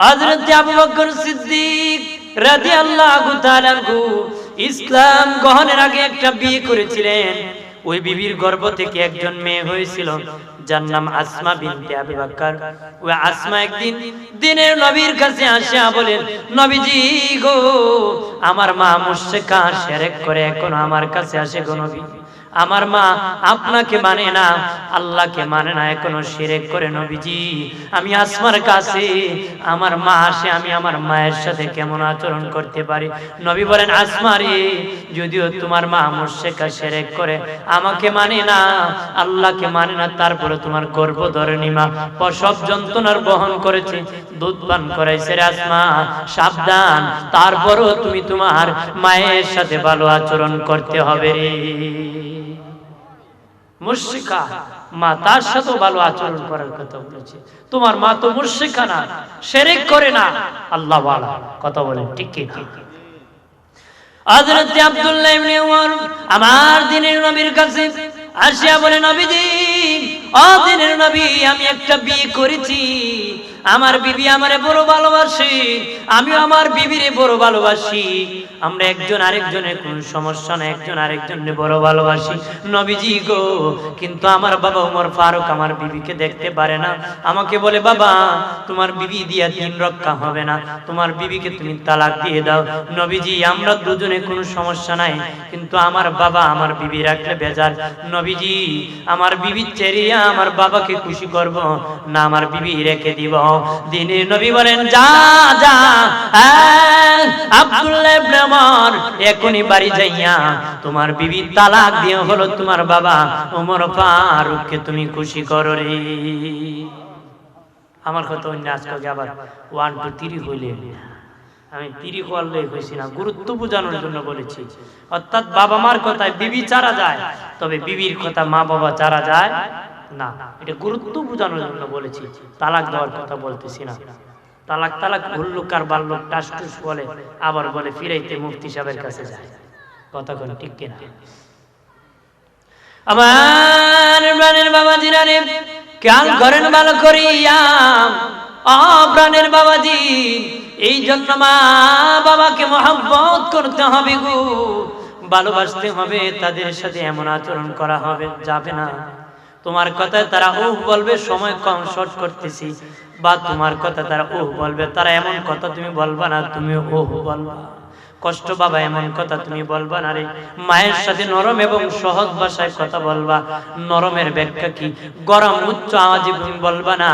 হযরত আবু বকর সিদ্দিক রাদিয়াল্লাহু তাআলা আনহু ইসলাম গ্রহণের আগে একটা বিয়ে করেছিলেন। ওই বিবির গর্ভ থেকে একজন মেয়ে হয়েছিল, যার নাম আসমা বিনতে আবু বকর। ওই আসমা একদিন দিনের নবীর কাছে আসিয়া বলেন, নবীজি গো, আমার মা মুশরিকা শিরক করে এখনো আমার কাছে আসে গো নবী। আমার মা আপনাকে মানে না, আল্লাহকে মানে না, এখনো শিরক করে নবীজি। আমি আসমার কাছে আমার মা আসে, আমি আমার মায়ের সাথে কেমন আচরণ করতে পারি? নবী বলেন, আসমা রে, যদিও তোমার মা মুশরিকা শিরক করে, আমাকে মানে না, আল্লাহকে মানে না, তারপরে তোমার গর্ভধারিণী মা প্রসব যন্ত্রণার বহন করেছে, দুধ পান করাইছে রে আসমা, সাবধান, তারপরও তুমি তোমার মায়ের সাথে ভালো আচরণ করতে হবে রে। মুশরিকা মা, তার সাথে ভালো আচরণ করার কথা বলেছে। তোমার মা তো মুশরিকা না, শিরক করে না, আল্লাহ ওয়ালা। কথা বলেন ঠিক কি না? হযরত আব্দুল্লাহ ইবনে উমর আমার দিনের নবীর কাছে আসিয়া বলে, নবীজি, ও দিনের নবী, আমি একটা বিয়ে করেছি, আমার বিবি আমারে বড় ভালোবাসে, আমিও আমার বিবিরে বড় ভালোবাসি, আমরা একজন আরেকজনের কোন সমস্যা না, একজন আরেকজনের বড় ভালোবাসি নবীজি গো। কিন্তু আমার বাবা ওমর ফারুক আমার বিবিকে দেখতে পারে না, আমাকে বলে, বাবা, তোমার বিবি দিয়া দিন রক্ষা হবে না, তোমার বিবিকে তুমি তালাক দিয়ে দাও। নবীজি, আমরা দুজনে কোনো সমস্যা নাই, কিন্তু আমার বাবা আমার বিবি রাখলে বেজার। নবীজি, আমার বিবি চেরিয়া আমার বাবাকে খুশি করব না, আমার বিবি রেখে দিব। দিনের নবী বলেন, যা যা আব্দুল্লাহ ইবনে উমর, এখনই বাড়ি যাইয়া তোমার বিবি তালাক দিয়ে হলো তোমার বাবা ওমর ফারুককে তুমি খুশি করো রে। আমার কথা অন্য আজকে আবার 1 2 3 হইলে, আমি 3 করলে কইছি না, গুরুত্ব বোঝানোর জন্য বলেছি। অর্থাৎ বাবা মার কথায় বিবি চারা যায়, তবে বিবির কথা মা বাবা চারা যায় না, এটা গুরুত্ব বোঝানোর জন্য বলেছি, তালাক দেওয়ার কথা বলতেছি না। তালাক তালাক হুল্লুকার বাল্লুক টাসটুস বলে, আবার বলে ফিরাইতে মুফতি সাহেবের কাছে যায়। কথা কোন ঠিক কিনা? আমার প্রাণের বাবাজিরা রে, খেয়াল করেন ভালো করিয়া, ও প্রাণের বাবাজি, এই জন্য মা বাবাকে মহব্বত করতে হবে গো, ভালোবাসতে হবে, তাদের সাথে এমন আচরণ করা হবে যাবে না। তোমার কথায় তারা ওহ বলবে, সময় কম শর্ট করতেছি, বা তোমার কথা তারা ওহ বলবে, তারা এমন কথা তুমি বলবা না, তুমি ওহ বলবা। কষ্ট বাবা, এমন কথা তুমি বলবা না রে। মায়ের সাথে নরম এবং সহজ ভাষায় কথা বলবা। নরমের ব্যাখ্যা কি? গরম উচ্চ আওয়াজে তুমি বলবা না,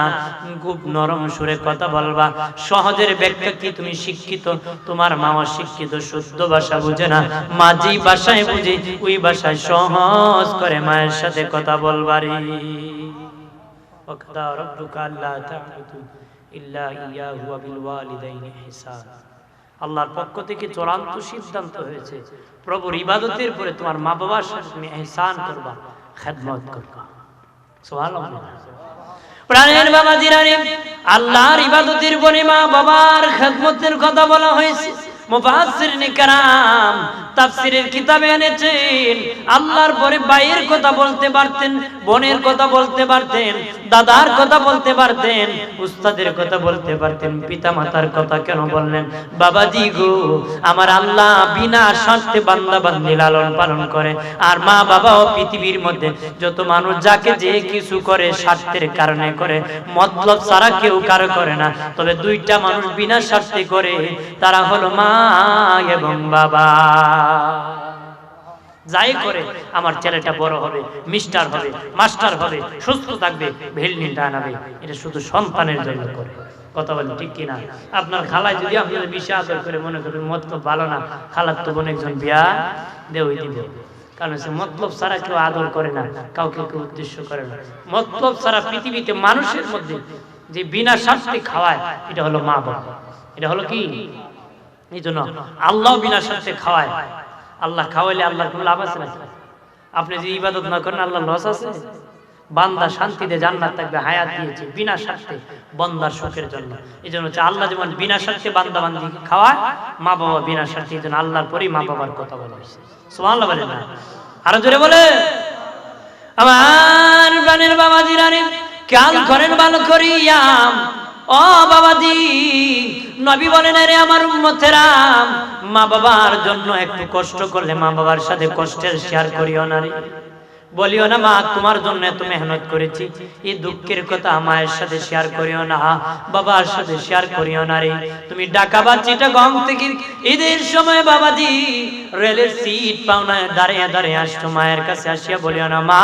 খুব নরম সুরে কথা বলবা। সহজের ব্যাখ্যা কি? তুমি শিক্ষিত, তোমার মাও শিক্ষিত, শুদ্ধ ভাষা বুঝে না, মা যেই ভাষায় বুঝে ওই ভাষায় সহজ করে মায়ের সাথে কথা বলবা রে। ওয়াকাদা রাব্বুকা আল্লা তা'বুদু ইল্লা ইয়াহু ওয়া বিল ওয়ালিদাইনি ইহসানা। আল্লাহর পক্ষ থেকে চূড়ান্ত সিদ্ধান্ত হয়েছে, প্রভুর ইবাদতের পরে তোমার মা বাবার সাথে তুমি ইহসান করবা, খেদমত করবা। সুবহানাল্লাহ। প্রাণের বাবাজিরা রে, আল্লাহর ইবাদতের পরে মা বাবার খেদমতের কথা বলা হয়েছে। মুফাসসিরিন কিরাম তাফসীরের কিতাবে এনেছেন, আল্লাহর পরে ভাইয়ের কথা বলতে পারতেন, বোনের কথা বলতে পারতেন, দাদার কথা বলতে পারতেন, উস্তাদের কথা বলতে পারতেন, পিতামাতার কথা কেন বললেন? বাবাজি গো, আমার আল্লাহ বিনা স্বার্থে বান্দা বান্দি লালন পালন করে। আর মা বাবাও পৃথিবীর মধ্যে যত মানুষ যাকে যে কিছু করে স্বার্থের কারণে করে, মতলব ছাড়া কেউ কারো করে না। তবে দুইটা মানুষ বিনা স্বার্থে করে, তারা হলো মা এবং বাবা। যাই করে, আমার ছেলেটা বড় হবে, মিস্টার হবে, মাস্টার হবে, সুস্থ থাকবে, ভেলনিটা আনাবে, এটা শুধু সন্তানের জন্য করে। কথা বলেন ঠিক কিনা? আপনার খালায় যদি আপনার বেশি আদর করে, মনে করেন মতলব ভালো না, খালার তো বোন একজন বিয়া দেওই দিবে, কারণ সে মতলব ছাড়া কেউ আদর করে না, কাউকে কেউ উদ্দেশ্য করে না। মতলব ছাড়া পৃথিবীতে মানুষের মধ্যে যে বিনা স্বার্থে খাওয়ায়, এটা হলো মা বাবা। এটা হলো কি? এই জন্য আল্লাহ বিনা স্বার্থে খাওয়ায়। আল্লাহ খাওয়াইলে আল্লাহর কোনো লাভ আছে নাকি? আপনি যে ইবাদত না করেন, আল্লাহ লস আছে? বান্দা শান্তিতে জান্নাত থাকবে, হায়াত দিয়েছে বিনা স্বার্থে বান্দার সুখের জন্য। এই জন্য হচ্ছে আল্লাহ যেমন বিনা স্বার্থে বান্দা বান্দিকে খাওয়ায়, মা বাবা বিনা স্বার্থে। এই জন্য আল্লাহর পরেই মা বাবার কথা বলা হয়েছে। সুবহানাল্লাহ বলেন না? আরো জোরে বলে। আমার প্রাণের বাবাজিরা রে, খেয়াল করেন ভালো করিয়া, ও বাবাজি, নবী বলেন, আরে আমার উম্মতেরা, মা বাবার জন্য একটু কষ্ট করলে মা বাবার সাথে কষ্টের শেয়ার করিও না রে। বলিও না মা তোমার জন্য এত মেহনত করেছি, এই দুঃখের কথা মায়ের সাথে শেয়ার করিও না, বাবার সাথে শেয়ার করিও না রে। তুমি ঢাকা বা চিটাগং থেকে ঈদের সময় বাবাজি রেলের সিট পাও না, দাঁড়িয়ে দাঁড়িয়ে আসছো, মায়ের কাছে আসিয়া বলিও না মা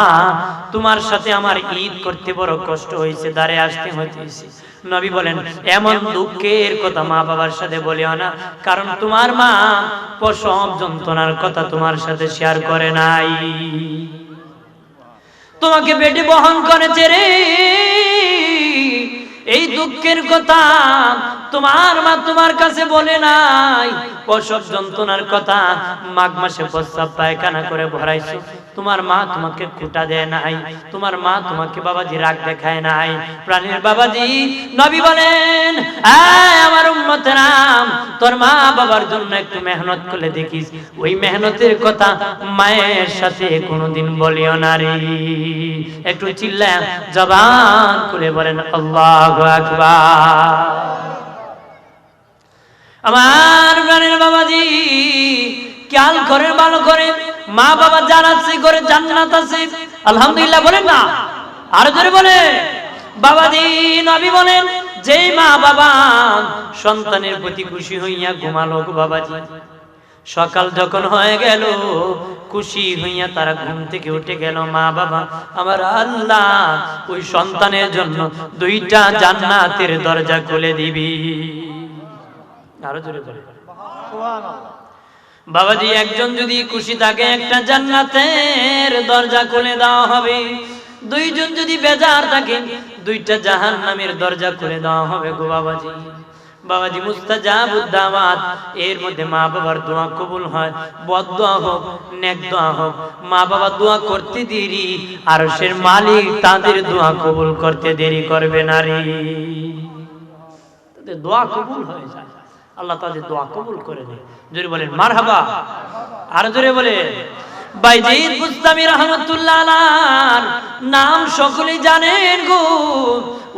তোমার সাথে আমার ঈদ করতে বড় কষ্ট হয়েছে, দাঁড়িয়ে আসতে হয়েছে। নবী বলেন এমন দুঃখের কথা মা বাবার সাথে বলিও না, কারণ তোমার মা প্রসব যন্ত্রণার কথা তোমার সাথে শেয়ার করে নাই, তোমাকে পেটে বহন করেছে রে। এই দুঃখের কথা তোমার মা তোমার কাছে বলে নাই, প্রসব যন্ত্রণার কথা মাঘ মাসে প্রস্রাব পায়খানা করে ভরাইছো, তোমার মা তোমাকে কুটা দেয় নাই, তোমার মা তোমাকে বাবাজি রাগ দেখায় নাই। প্রাণের বাবাজি নবী বলেন আমার উম্মতেরা, তোর মা বাবার জন্য একটু মেহনত করলে দেখিস, ওই মেহনতের কথা মায়ের সাথে কোনোদিন বলিও না রে। একটু চিল্লায় জবান খুলে বলেন আল্লাহু আকবার। আমার প্রাণের বাবাজি খেয়াল করে ভালো করে, মা বাবা জানাচ্ছে করে জান্নাত আছে, আলহামদুলিল্লাহ বলেন না, আরো জোরে বলে। বাবাজি নবী বলেন যেই মা বাবা সন্তানের প্রতি খুশি হইয়া ঘুমালো গো বাবাজি, সকাল যখন হয়ে গেল খুশি হইয়া তারা ঘুম থেকে উঠে গেল, মা বাবা আমার আল্লাহ ওই সন্তানের জন্য দুইটা জান্নাতের দরজা খুলে দিবি। আরো জোরে বলে সুবহানাল্লাহ। বাবাজি একজন যদি খুশি থাকে একটা জান্নাতের দরজা খুলে দেওয়া হবে, দুইজন যদি বেজার থাকে দুইটা জাহান্নামের দরজা খুলে দেওয়া হবে গো বাবাজি। বাবাজি মুস্তাজাবুদ দাওয়াত, এর মধ্যে মা বাবার দোয়া কবুল হয়, বদ দোয়া হোক নেক দোয়া হোক, মা বাবা দোয়া করতে দেরি, আরশের মালিক তাদের দোয়া কবুল করতে দেরি করবে না রে। তাদের দোয়া কবুল হয়ে যায়, আল্লাহ তাদের দোয়া কবুল করে দেয়। জোরে বলেন মারহাবা, আর জোরে বলে। বাইজিদ বুস্তামি রাহমাতুল্লাহ আলাইহির নাম সকলেই জানেন গো।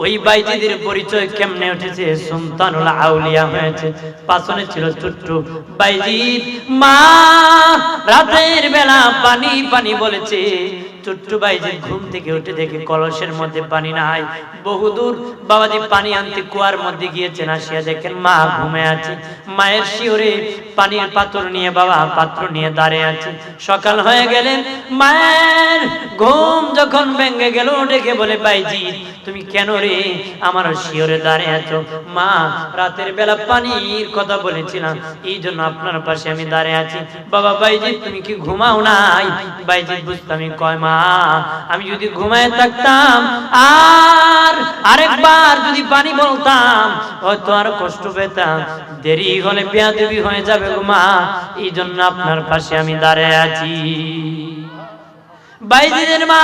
ওই বাইজিদের পরিচয় কেমনে উঠেছে, সুলতানুল আউলিয়া হয়েছে। পাছনে ছিল ছোট্ট বাইজিদ, মা রাতের বেলা পানি পানি বলেছে, ছোট্ট বাইজিদ ঘুম থেকে উঠে দেখে কলসের মধ্যে পানি নাই, বহুদূর বাবাজি পানি আনতে কুয়ার মধ্যে গিয়েছেন, আসিয়া দেখেন মা ঘুমে আছে, মায়ের শিওরে পানির পাত্র নিয়ে বাবা পাত্র নিয়ে দাঁড়িয়ে আছে। সকাল হয়ে গেলেন, মায়ের ঘুম যখন ভেঙে গেল ডেকে বলে বাইজিদ তুমি কেন রে আমার শিওরে দাঁড়িয়ে আছো? মা রাতের বেলা পানির কথা বলেছিলাম, এই জন্য আপনার পাশে আমি দাঁড়িয়ে আছি। বাবা বাইজিদ তুমি কি ঘুমাও নাই? বাইজিদ বুঝতামি কয় মা আমি যদি ঘুমায় থাকতাম আর আরেকবার যদি পানি বলতাম হয়তো আর কষ্ট পেতাম, দেরি হলে বেয়াদবি হয়ে যাবে গো মা, এই জন্য আপনার পাশে আমি দাঁড়িয়ে আছি। বাইজিদের মা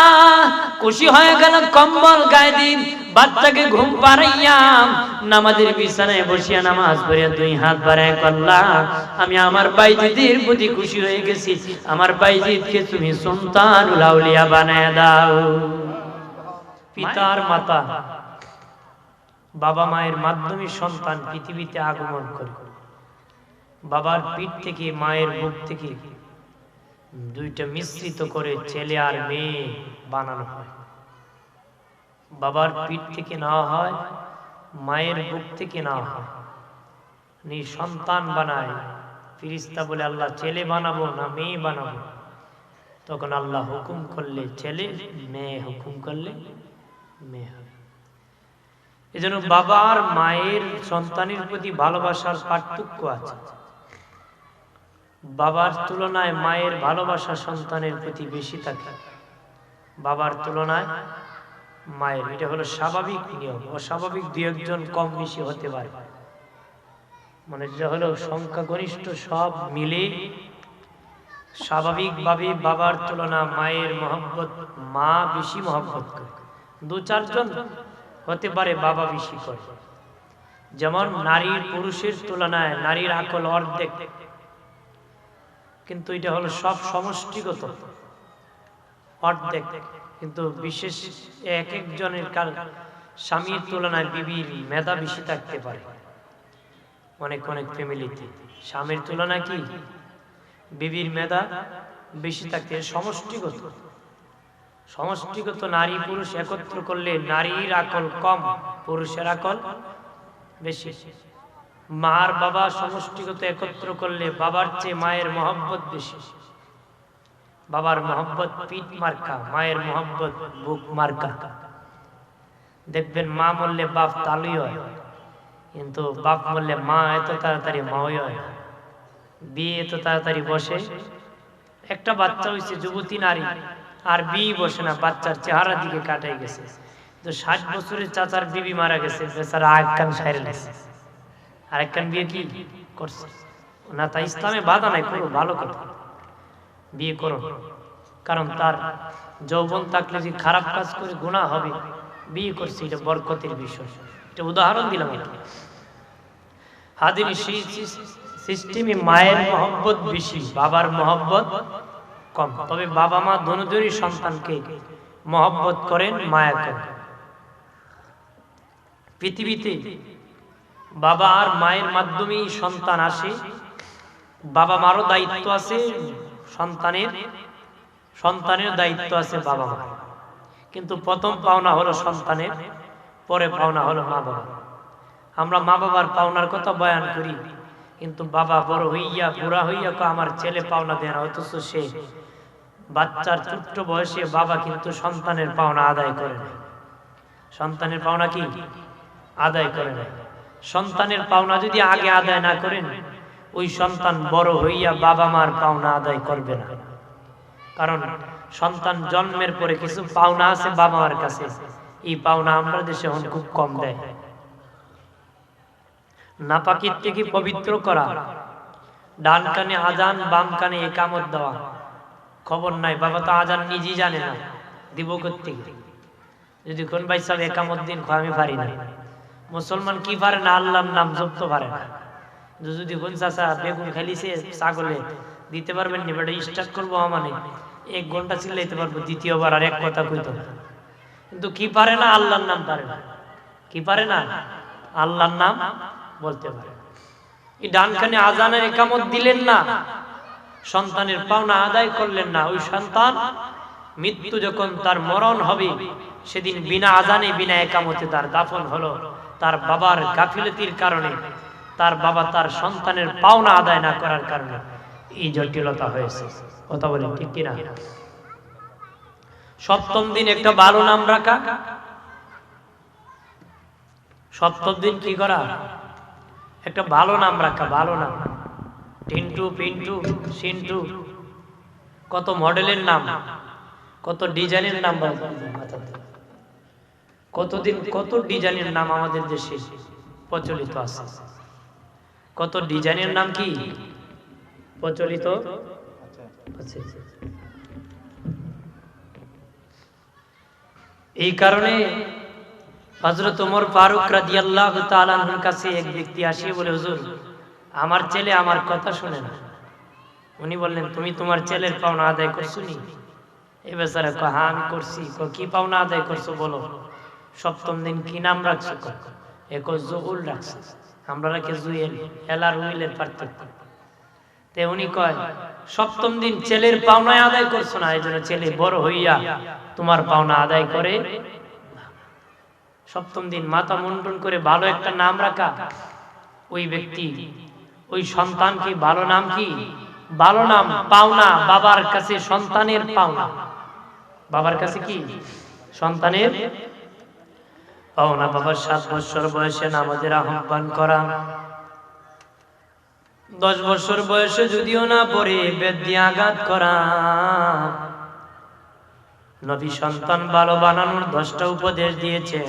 খুশি হয়ে গেল, কম্বল গায়ে দিন বাচ্চাকে ঘুম পাড়াইয়া নামাজের বিছানায় বসিয়া নামাজ পড়িয়া দুই হাত বাড়ায় আল্লাহ আমি আমার বাইজিদের প্রতি খুশি হয়ে গেছি, আমার বাইজিদকে তুমি সুলতানুল আউলিয়া বানায় দাও। পিতার মাতা বাবা মায়ের মাধ্যমে সন্তান পৃথিবীতে আগমন করে, বাবার পিঠ থেকে মায়ের বুক থেকে দুইটা মিশ্রিত করে ছেলে আর মেয়ে বানানো হয়। বাবার পিঠ থেকে নেওয়া হয়, মায়ের বুক থেকে নেওয়া হয়, সন্তান বানায়। ফেরেশতা বলে আল্লাহ ছেলে বানাবো না মেয়ে বানাবো, তখন আল্লাহ হুকুম করলে ছেলে, মেয়ে হুকুম করলে মেয়ে হবে। এজন্য বাবা আর মায়ের সন্তানের প্রতি ভালোবাসার পার্থক্য আছে। বাবার তুলনায় মায়ের ভালোবাসা সন্তানের প্রতি বেশি থাকে, বাবার তুলনায় মায়ের। এটা হলো স্বাভাবিক নিয়ম, অস্বাভাবিক দুই একজন কম বেশি হতে পারে, মানে যেটা হলো সংখ্যাগরিষ্ঠ সব মিলে স্বাভাবিকভাবে বাবার তুলনা মায়ের মহব্বত, মা বেশি মহব্বত করে। দু চারজন হতে পারে বাবা বেশি করে, যেমন নারীর পুরুষের তুলনায় নারীর আকল অর্ধেক, কিন্তু এটা হলো সব সমষ্টিগত অর্ধেক, কিন্তু বিশেষ এক একজনের স্বামীর তুলনায় বিবির মেধা বেশি থাকতে পারে। অনেক অনেক ফ্যামিলিতে স্বামীর তুলনায় কি বিবির মেধা বেশি থাকতে, সমষ্টিগত সমষ্টিগত নারী পুরুষ একত্র করলে নারীর আকল কম, পুরুষের আকল বেশি। মার বাবা সমষ্টিগত একত্র করলে বাবার চেয়ে মায়ের মহব্বত বেশি। বাবার মহব্বত পিঠ মার্কা, মায়ের মহব্বত বুক মার্কা। দেখবেন মা মরলে বাপ তালুই হয়, কিন্তু বাপ মরলে মা এত তাড়াতাড়ি মাই হয়। বিয়ে এত তাড়াতাড়ি বসে। একটা বাচ্চা হয়েছে যুবতী নারী, আর বিয়ে বসে না, বাচ্চার চেহারা দিকে কাটাই গেছে। তো 60 বছরের চাচার বিবি মারা গেছে, বেচারা আরেকখান সাইরে গেছে, আরেকখান বিয়ে কি করছে না। তা ইসলামে বাধা নাই, করো, ভালো কথা, বিয়ে করো। কারণ তার যৌবন থাকলে যে খারাপ কাজ করে গুনাহ হবে, বিয়ে করছে, এটা বরকতের বিষয়। এটা উদাহরণ দিলাম। হাদিনী সিস্টেমে মায়ের মহব্বত বেশি, বাবার মহব্বত কম। তবে বাবা মা দুজনই সন্তানকে মহব্বত করেন, মায়া করেন। পৃথিবীতে বাবা আর মায়ের মাধ্যমেই সন্তান আসে। বাবা মারও দায়িত্ব আছে, সন্তানের দায়িত্ব আছে বাবা মা। কিন্তু প্রথম পাওনা হলো সন্তানের, পরে পাওনা হলো মা বাবা। আমরা মা বাবার পাওনার কথা বয়ান করি, কিন্তু বাবা বড় হইয়া বুড়া হইয়া আমার ছেলে পাওনা দেয় না। অথচ সে বাচ্চার ছোট্ট বয়সে বাবা কিন্তু সন্তানের পাওনা আদায় করে না। সন্তানের পাওনা কি আদায় করে না। সন্তানের পাওনা যদি আগে আদায় না করেন, ওই সন্তান বড় হইয়া বাবা মার পাওনা আদায় করবে না। কারণ সন্তান জন্মের পরে কিছু পাওনা আছে বাবা মার কাছে, এই পাওনা আমরা দেশে এখন খুব কম দেয়। নাপাকির থেকে পবিত্র করা, ডান কানে আজান বাম কানে একামত দেওয়া, খবর নাই, বাবা তো আজান নিজেই জানে না, দিব কোত্থেকে? যদি কোন ভাই সাহেব একামত দিন, আমি পারি না। মুসলমান কি পারে না? আল্লাহর নাম জপতে পারে না। যদি কোন চাচা বেগুন খাইলিছে ছাগলে, দিতে পারবেন না? বেটা স্টার্ট করবো মানে 1 ঘন্টা চিল্লাইতে পারবো, দ্বিতীয়বার আর এক কথা কইতো না। কিন্তু কি পারে না? আল্লাহর নাম পারে না। কি পারে না? আল্লাহর নাম বলতে পারে। এই ডান কানে আজানের একামত দিলেন না, সন্তানের পাওনা আদায় করলেন না। ওই সন্তান মৃত্যু যখন তার মরণ হবে, সেদিন বিনা আজানে বিনা একামতে তার দাফন হলো। তার বাবার গাফিলতির কারণে, তার বাবা তার সন্তানের পাওনা আদায় না করার কারণে এই জটিলতা হয়েছে। কথা বলেন ঠিক কিনা? সপ্তম দিন একটা ভালো নাম রাখা। সপ্তম দিন কি করা? একটা ভালো নাম রাখা। ভালো নাম, টিন্টু, পিন্টু, সিন্টু, কত মডেলের নাম, কত ডিজাইনের নাম, কতদিন কত ডিজাইনের নাম আমাদের দেশে প্রচলিত আছে। কত ডিজাইনের নাম কি প্রচলিত আছে। এই কারণে হযরত ওমর ফারুক রাদিয়াল্লাহু তাআলা আনহুর কাছে এক ব্যক্তি আসিয়ে বলে, হুজুর, আমার ছেলে আমার কথা শুনে না। উনি বললেন, তুমি তোমার ছেলের পাওনা আদায় করছো নি? এই বেচারা কয়, হ্যাঁ আমি করছি। কি পাওনা আদায় করছো বলো? সপ্তম দিন কি নাম রাখছো? জহুল রাখছো। আমরা রাখি জুয়েল, এলার উইলের পার্থক্য। তে উনি কয়, সপ্তম দিন ছেলের পাওনা আদায় করছো না, এই জন্য ছেলে বড় হইয়া তোমার পাওনা আদায় করে। সপ্তম দিন মাথা মুন্ডন করে ভালো একটা নাম রাখা। ওই ব্যক্তি, ওই সন্তান কি ভালো নাম, কি ভালো নাম পাওনা বাবার কাছে, সন্তানের পাওনা বাবার কাছে, কি সন্তানের পাওনা। বাবার 7 বছর বয়সে নামাজের আহ্বান করা, 10 বছর বয়সে যদিও না পড়ে বেদ দিয়ে আঘাত করা। নবী সন্তান ভালো বানানোর 10টা উপদেশ দিয়েছেন।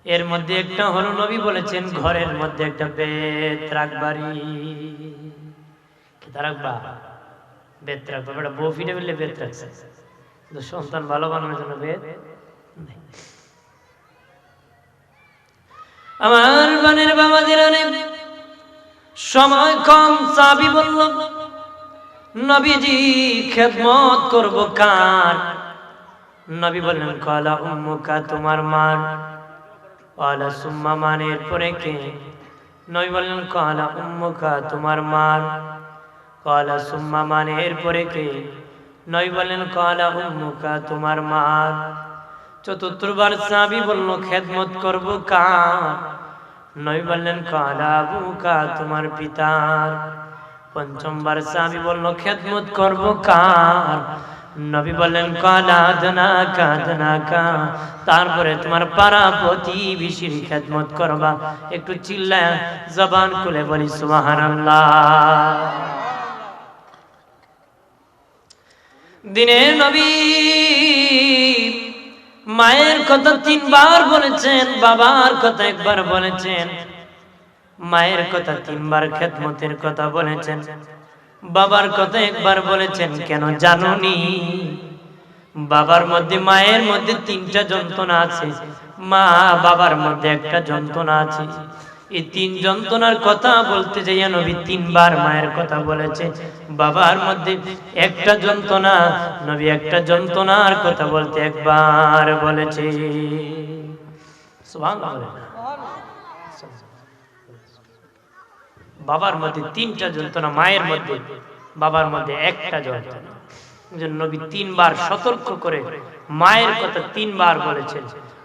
এর মধ্যে একটা হলো, নবী বলেছেন ঘরের মধ্যে একটা বেত রাখবারি। কেটা রাখবা? বেত রাখবা। বেটা বউ ফিরে বললে বেত রাখছে, সন্তান ভালো বানানোর জন্য বেত। আমার বানের বাবাদের অনেক সময় কম, সাহাবী বলল, নবীজি খেদমত করব কার? নবী বললেন, কালা উম্মুকা, তোমার মার। ক্বালা সুম্মা মান, এরপরে কে? নবী বললেন ক্বালা উম্মুকা, তোমার মা। ক্বালা সুম্মা মান, এরপরে কে? নবী বললেন ক্বালা উম্মুকা, তোমার মা। চতুর্থবার সাহাবী বলল খেদমত করব কার? নবী বললেন ক্বালা আবুকা, তোমার পিতার। পঞ্চমবার সাহাবী বলল খেদমত করব কার? নবী বললেন ক্বালা আদনাকা আদনাকা, তারপরে তোমার পাড়া প্রতিবেশীর খেদমত করবা। একটু চিল্লায় জবান খুলে বলি সুবহানাল্লাহ। দিনের নবী মায়ের কথা 3 বার বলেছেন, বাবার কথা 1 বার বলেছেন। মায়ের কথা 3 বার, খেদমতের কথা বলেছেন, বাবার কথা 1 বার বলেছেন। কেন জানুনি? বাবার মধ্যে মায়ের মধ্যে 3টা যন্ত্রণা আছে, মা বাবার মধ্যে 1টা যন্ত্রণা আছে। এই 3 যন্ত্রণার কথা বলতে যাইয়া নবী 3 বার মায়ের কথা বলেছে। বাবার মধ্যে 1টা যন্ত্রণা, নবী 1টা যন্ত্রণার কথা বলতে 1 বার বলেছে। সুবহানাল্লাহ। বাবার মধ্যে 3টা যন্ত্রণা, মায়ের মধ্যে, বাবার মধ্যে 1টা যন্ত্রণা। নবী 3 বার সতর্ক করে মায়ের কথা 3 বার বলেছেন,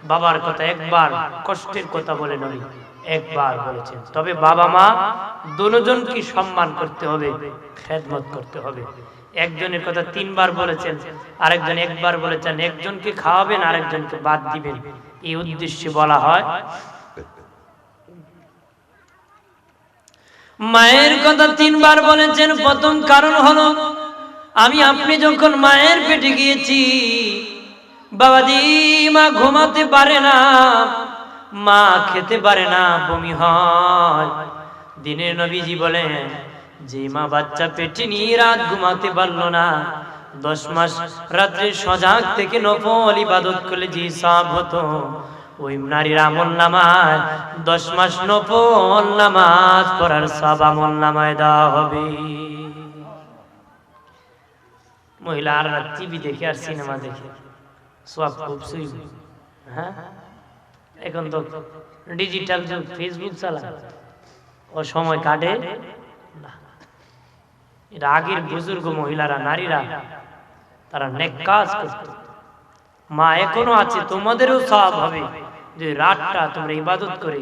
বাবার কথা 1 বার, কষ্টের কথা বলে নবী 1 বার বলেছেন। তবে বাবা মা দুজনকে সম্মান করতে হবে, খেদমত করতে হবে। একজনের কথা 3 বার বলেছেন, আরেকজন 1 বার বলেছেন। একজনকে খাওয়াবেন, আরেকজনকে বাদ দিবেন, এই উদ্দেশ্যে বলা হয়। মায়ের কথা 3 বার বলেছেন। প্রথম কারণ হলো আমি আপনি যখন মায়ের পেটে গিয়েছি, বাবাজি মা ঘুমাতে পারে না, মা খেতে পারে না, বমি হয়। দিনের নবীজি বলেন যে মা বাচ্চা পেটে নিয়ে রাত ঘুমাতে পারলো না, 10 মাস রাত্রে সজাগ থেকে নফল ইবাদত করলে যে সওয়াব হতো, ওই নারীর আমলনামায় 10 মাস নফল নামাজ পড়ার সওয়াব আমলনামায় দেওয়া হবে। মহিলারা টিভি দেখে আর সিনেমা দেখে সওয়াব খুব সুই। হ্যাঁ, এখন তো ডিজিটাল যুগ, ফেসবুক চালায়, ও সময় কাটে না। এর আগের বুজুর্গ মহিলারা, নারীরা, তারা নেক কাজ করত। মা এখনো আছে, তোমাদেরও সওয়াব হবে যে রাতটা তোমরা ইবাদত করে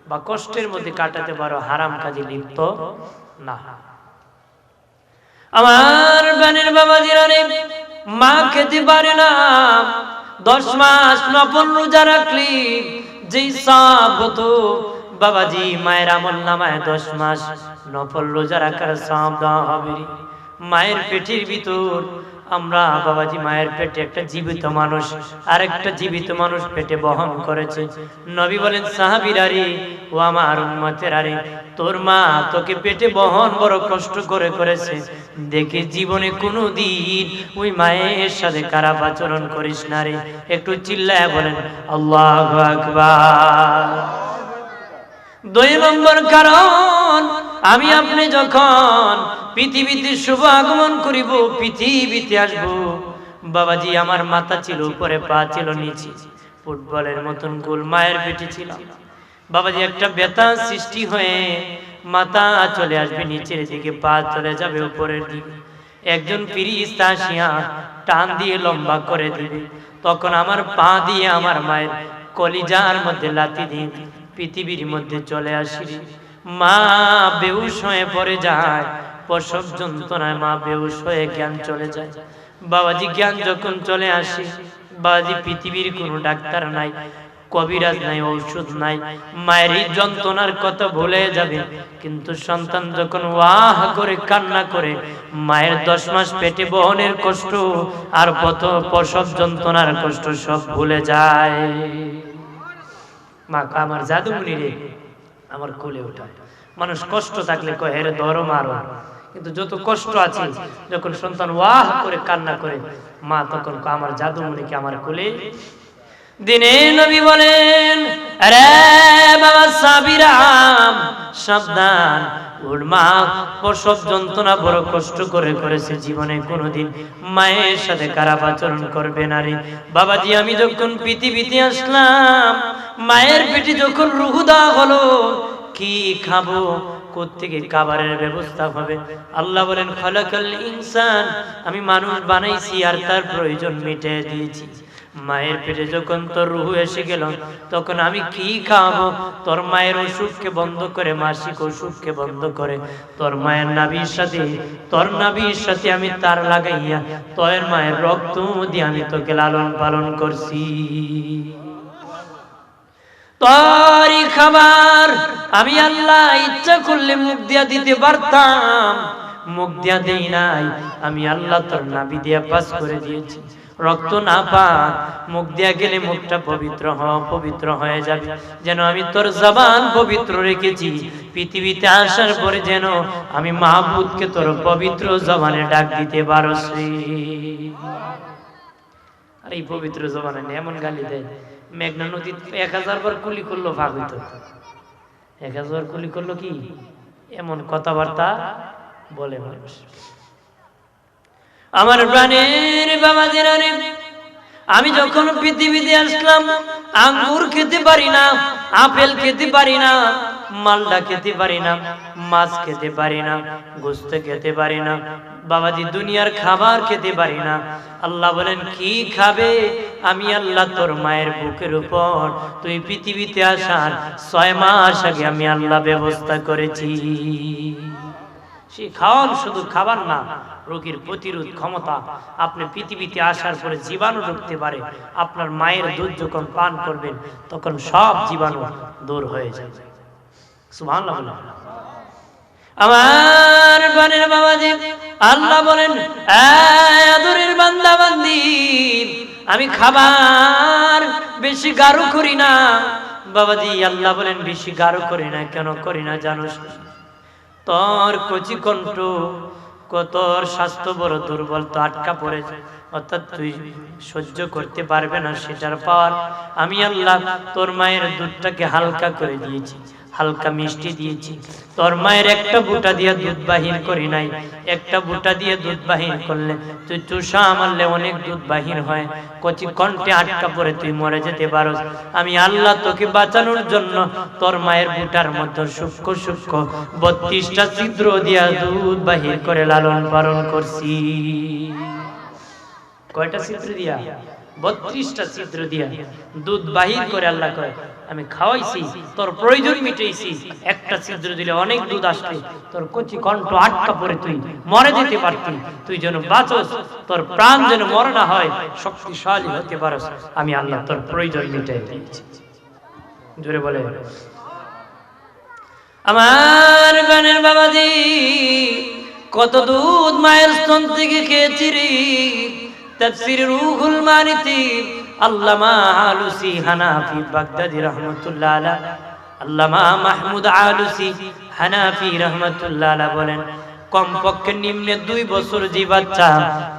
বা কষ্টের মধ্যে কাটাতে পারো, হারাম কাজে লিপ্ত না। আমার বানের বাবা জিরানে মা খেতে পারে না, 10 মাস নফল রোজা রাখলি যেই সওয়াব হতো, বাবাজি মায়ের আমলনামায় 10 মাস নফল রোজা রাখার সওয়াব দেওয়া হবে। মায়ের পেটের ভিতর আমরা, বাবাজি মায়ের পেটে একটা জীবিত মানুষ, আরেকটা জীবিত মানুষ পেটে বহন করেছে। নবী বলেন সাহাবীরা রে, ও আমার উম্মতেরা রে, তোর মা তোকে পেটে বহন বড় কষ্ট করে করেছে, দেখে জীবনে কোনোদিন ওই মায়ের সাথে খারাপ আচরণ করিস না রে। একটু চিল্লায় বলেন আল্লাহু আকবার। 2 নম্বর কারণ, আমি আপনি যখন পৃথিবীতে শুভ আগমন করিব, পৃথিবীতে আসব, বাবাজি আমার মাথা ছিল উপরে, পা ছিল নিচে, ফুটবলের মতন গোল মায়ের পেটে ছিল। বাবাজি একটা ব্যথা সৃষ্টি হয়ে মাথা চলে আসবে নিচের দিকে, পা চলে যাবে উপরের দিকে। একজন ফেরেশতা আসিয়া টান দিয়ে লম্বা করে দিবে, তখন আমার পা দিয়ে আমার মায়ের কলিজার মধ্যে লাথি দিয়ে পৃথিবীর মধ্যে চলে আসি। মা বেহুশ হয়ে পড়ে যায়, প্রসব যন্ত্রণায় মা বেহুশ হয়ে জ্ঞান চলে যায়। বাবাজি জ্ঞান যখন চলে আসে, বাবাজি পৃথিবীর কোনো ডাক্তার নাই, কবিরাজ নাই, ঔষধ নাই, মায়ের এই যন্ত্রণার কথা ভুলে যাবে। কিন্তু সন্তান যখন ওয়াহ করে কান্না করে, মায়ের 10 মাস পেটে বহনের কষ্ট আর প্রসব যন্ত্রণার কষ্ট সব ভুলে যায়। মা আমার জাদুমণি রে, আমার কোলে ওঠায়। মানুষ কষ্ট থাকলে কয় হেরে ধরো মারো, কিন্তু যত কষ্ট আছে, যখন সন্তান ওয়াহ করে কান্না করে, মা তখন আমার জাদুমণিকে আমার কোলে। দিনে নবী বলেন আরে বাবা সাবিরাম সাবধান, ওর মা প্রসব যন্ত্রণা বড় কষ্ট করে করেছে, জীবনে কোনোদিন মায়ের সাথে খারাপ আচরণ করবে না রে বাবাজি। আমি যখন পৃথিবীতে আসলাম, মায়ের পেটে যখন রুহ দেওয়া হলো, কি খাবো, কোত্থেকে খাবারের ব্যবস্থা হবে? আল্লাহ বলেন খালাকাল ইনসান, আমি মানুষ বানাইছি আর তার প্রয়োজন মিটিয়ে দিয়েছি। মায়ের পেটে যখন তোর রুহ এসে গেল, তখন আমি কি খাবো? তোর মায়ের অসুখকে বন্ধ করে, মাসিক অসুখকে বন্ধ করে, তোর মায়ের নাভির সাথে আমি তার লাগাইয়া তোর মায়ের রক্ত দিয়ে আমি তোকে লালন পালন করছি। তোরই খাবার আমি আল্লাহ ইচ্ছা করলে মুখ দিয়া দিতে পারতাম, মুখ দিয়া দেই নাই। আমি আল্লাহ তোর নাভি দিয়া পাস করে দিয়েছি। রক্ত না পা, মুখ দিয়া গেলে মুখটা পবিত্র হয়ে যাবে। যেন আমি তোর জবান পবিত্র রেখেছি, পৃথিবীতে আসার পরে যেন আমি মাহবুবকে তোর পবিত্র জবানে ডাক দিতে পারস রে। আর এই পবিত্র জবানে এমন গালি দেয়, মেঘনা নদী 1000 বার কুলি করলো ভাগ হইতো। 1000 কুলি করলো কি এমন কথাবার্তা বলে মানুষ। আমার প্রাণের বাবা জেনারে, আমি যখন পৃথিবীতে আসলাম, আঙ্গুর খেতে পারি না, আপেল খেতে পারি না, মালটা খেতে পারি না, মাছ খেতে পারি না, গোস্ত খেতে পারি না, বাবাজি দুনিয়ার খাবার খেতে পারি না। আল্লাহ বলেন কি খাবে? আমি আল্লাহ তোর মায়ের বুকের উপর তুই পৃথিবীতে আসার 6 মাস আগে আমি আল্লাহ ব্যবস্থা করেছি। সে খাওয়ান শুধু খাবার না, রোগীর প্রতিরোধ ক্ষমতা। আপনি পৃথিবীতে আসার পরে জীবাণু ঢুকতে পারে, আপনার মায়ের দুধ যখন পান করবেন তখন সব জীবাণু দূর হয়ে যাবে। সুবহানাল্লাহ। আমার বানের বাবাজি, আল্লাহ বলেন আদরের বান্দা বান্দি, আমি খাবার বেশি গাঢ় করি না বাবাজি। আল্লাহ বলেন বেশি গাঢ় করি না, কেন করি না জানোস? তোর কচি কণ্ঠ, তোর স্বাস্থ্য বড় দুর্বল, তো আটকা পড়েছে, অর্থাৎ তুই সহ্য করতে পারবে না সেটার পাওয়ার। আমি আল্লাহ তোর মায়ের দুধটাকে হালকা করে দিয়েছি, হালকা মিষ্টি দিয়েছি। তোর মায়ের একটা বুটা দিয়ে দুধ বাহির করি নাই, একটা বুটা দিয়ে দুধ বাহির করলে তুই চুষা মারলে অনেক দুধ বাহির হয়, কচি কণ্ঠে আটকা পড়ে তুই মরে যেতে পারস। আমি আল্লাহ তোকে বাঁচানোর জন্য তোর মায়ের বুটার মধ্যে সূক্ষ্ম সূক্ষ্ম 32টা ছিদ্র দিয়া দুধ বাহির করে লালন পালন করছি। কয়টা ছিদ্র দিয়া? 32টা ছিদ্র দিয়া দুধ বাহির করে আল্লাহ কয় আমি খাওয়াইছি, তোর প্রয়োজন মিটাইছি। একটা ছিদ্র দিলে অনেক দুধ আসবে, তোর কচি কণ্ঠ আটকা পড়ে তুই মরে যেতে পারতি, তুই যেন বাঁচস, তোর প্রাণ যেন মরে না হয়, শক্তিশালী হতে পারস, আমি আল্লাহ তোর প্রয়োজন মিটাই দিয়েছি। জোরে বলে আমার গানের বাবাজি, কত দুধ মায়ের স্তন থেকে খেয়েছি রে। তাফসীর রুহুল মানিতে আল্লামা আলুসি হানাফি বাগদাদি রাহমাতুল্লাহ আলাইহি, আল্লামা মাহমুদ আলুসি হানাফি রাহমাতুল্লাহ আলাইহি বলেন, কমপক্ষে নিম্নে 2 বছর যে বাচ্চা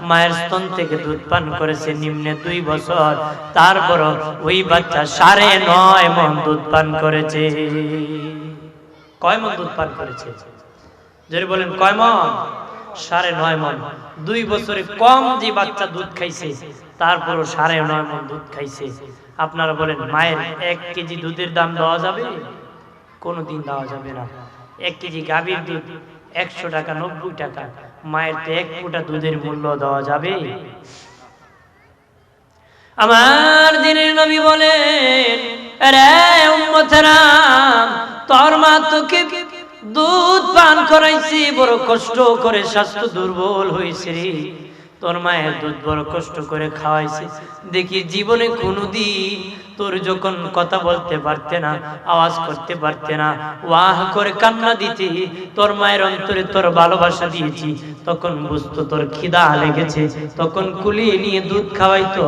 মায়ের স্তন থেকে দুধ পান করেছে, নিম্নে 2 বছর, তারপর ওই বাচ্চা 9.5 মণ দুধ পান করেছে। কয় মণ দুধ পান করেছে? যদি বলেন কয় মণ? 9.5 মণ। 2 বছরে কম যে বাচ্চা দুধ খাইছে, তারপরও 9.5 মণ দুধ খাইছে। আপনারা বলেন মায়ের 1 কেজি দুধের দাম দেওয়া যাবে? কোনোদিন দেওয়া যাবে না। 1 কেজি গাভীর দুধ 100 টাকা, 90 টাকা। মায়ের তো 1 ফোঁটা দুধের মূল্য দেওয়া যাবে? আমার দিনের নবী বলেন, আরে উম্মতেরা, তোর মা তোকে দুধ পান করাইছি বড় কষ্ট করে, স্বাস্থ্য দুর্বল হয়েছে রে, তোর মায়ের দুধ বড় কষ্ট করে খাওয়াইছে। দেখি জীবনে কোনোদিন তোর যখন কথা বলতে পারতে না, আওয়াজ করতে পারতে না, ওয়াহ করে কান্না দিতে, তোর মায়ের অন্তরে তোর ভালোবাসা দিয়েছি, তখন বুঝতো তোর খিদা লেগেছে, তখন কুলিয়ে নিয়ে দুধ খাওয়াইতো।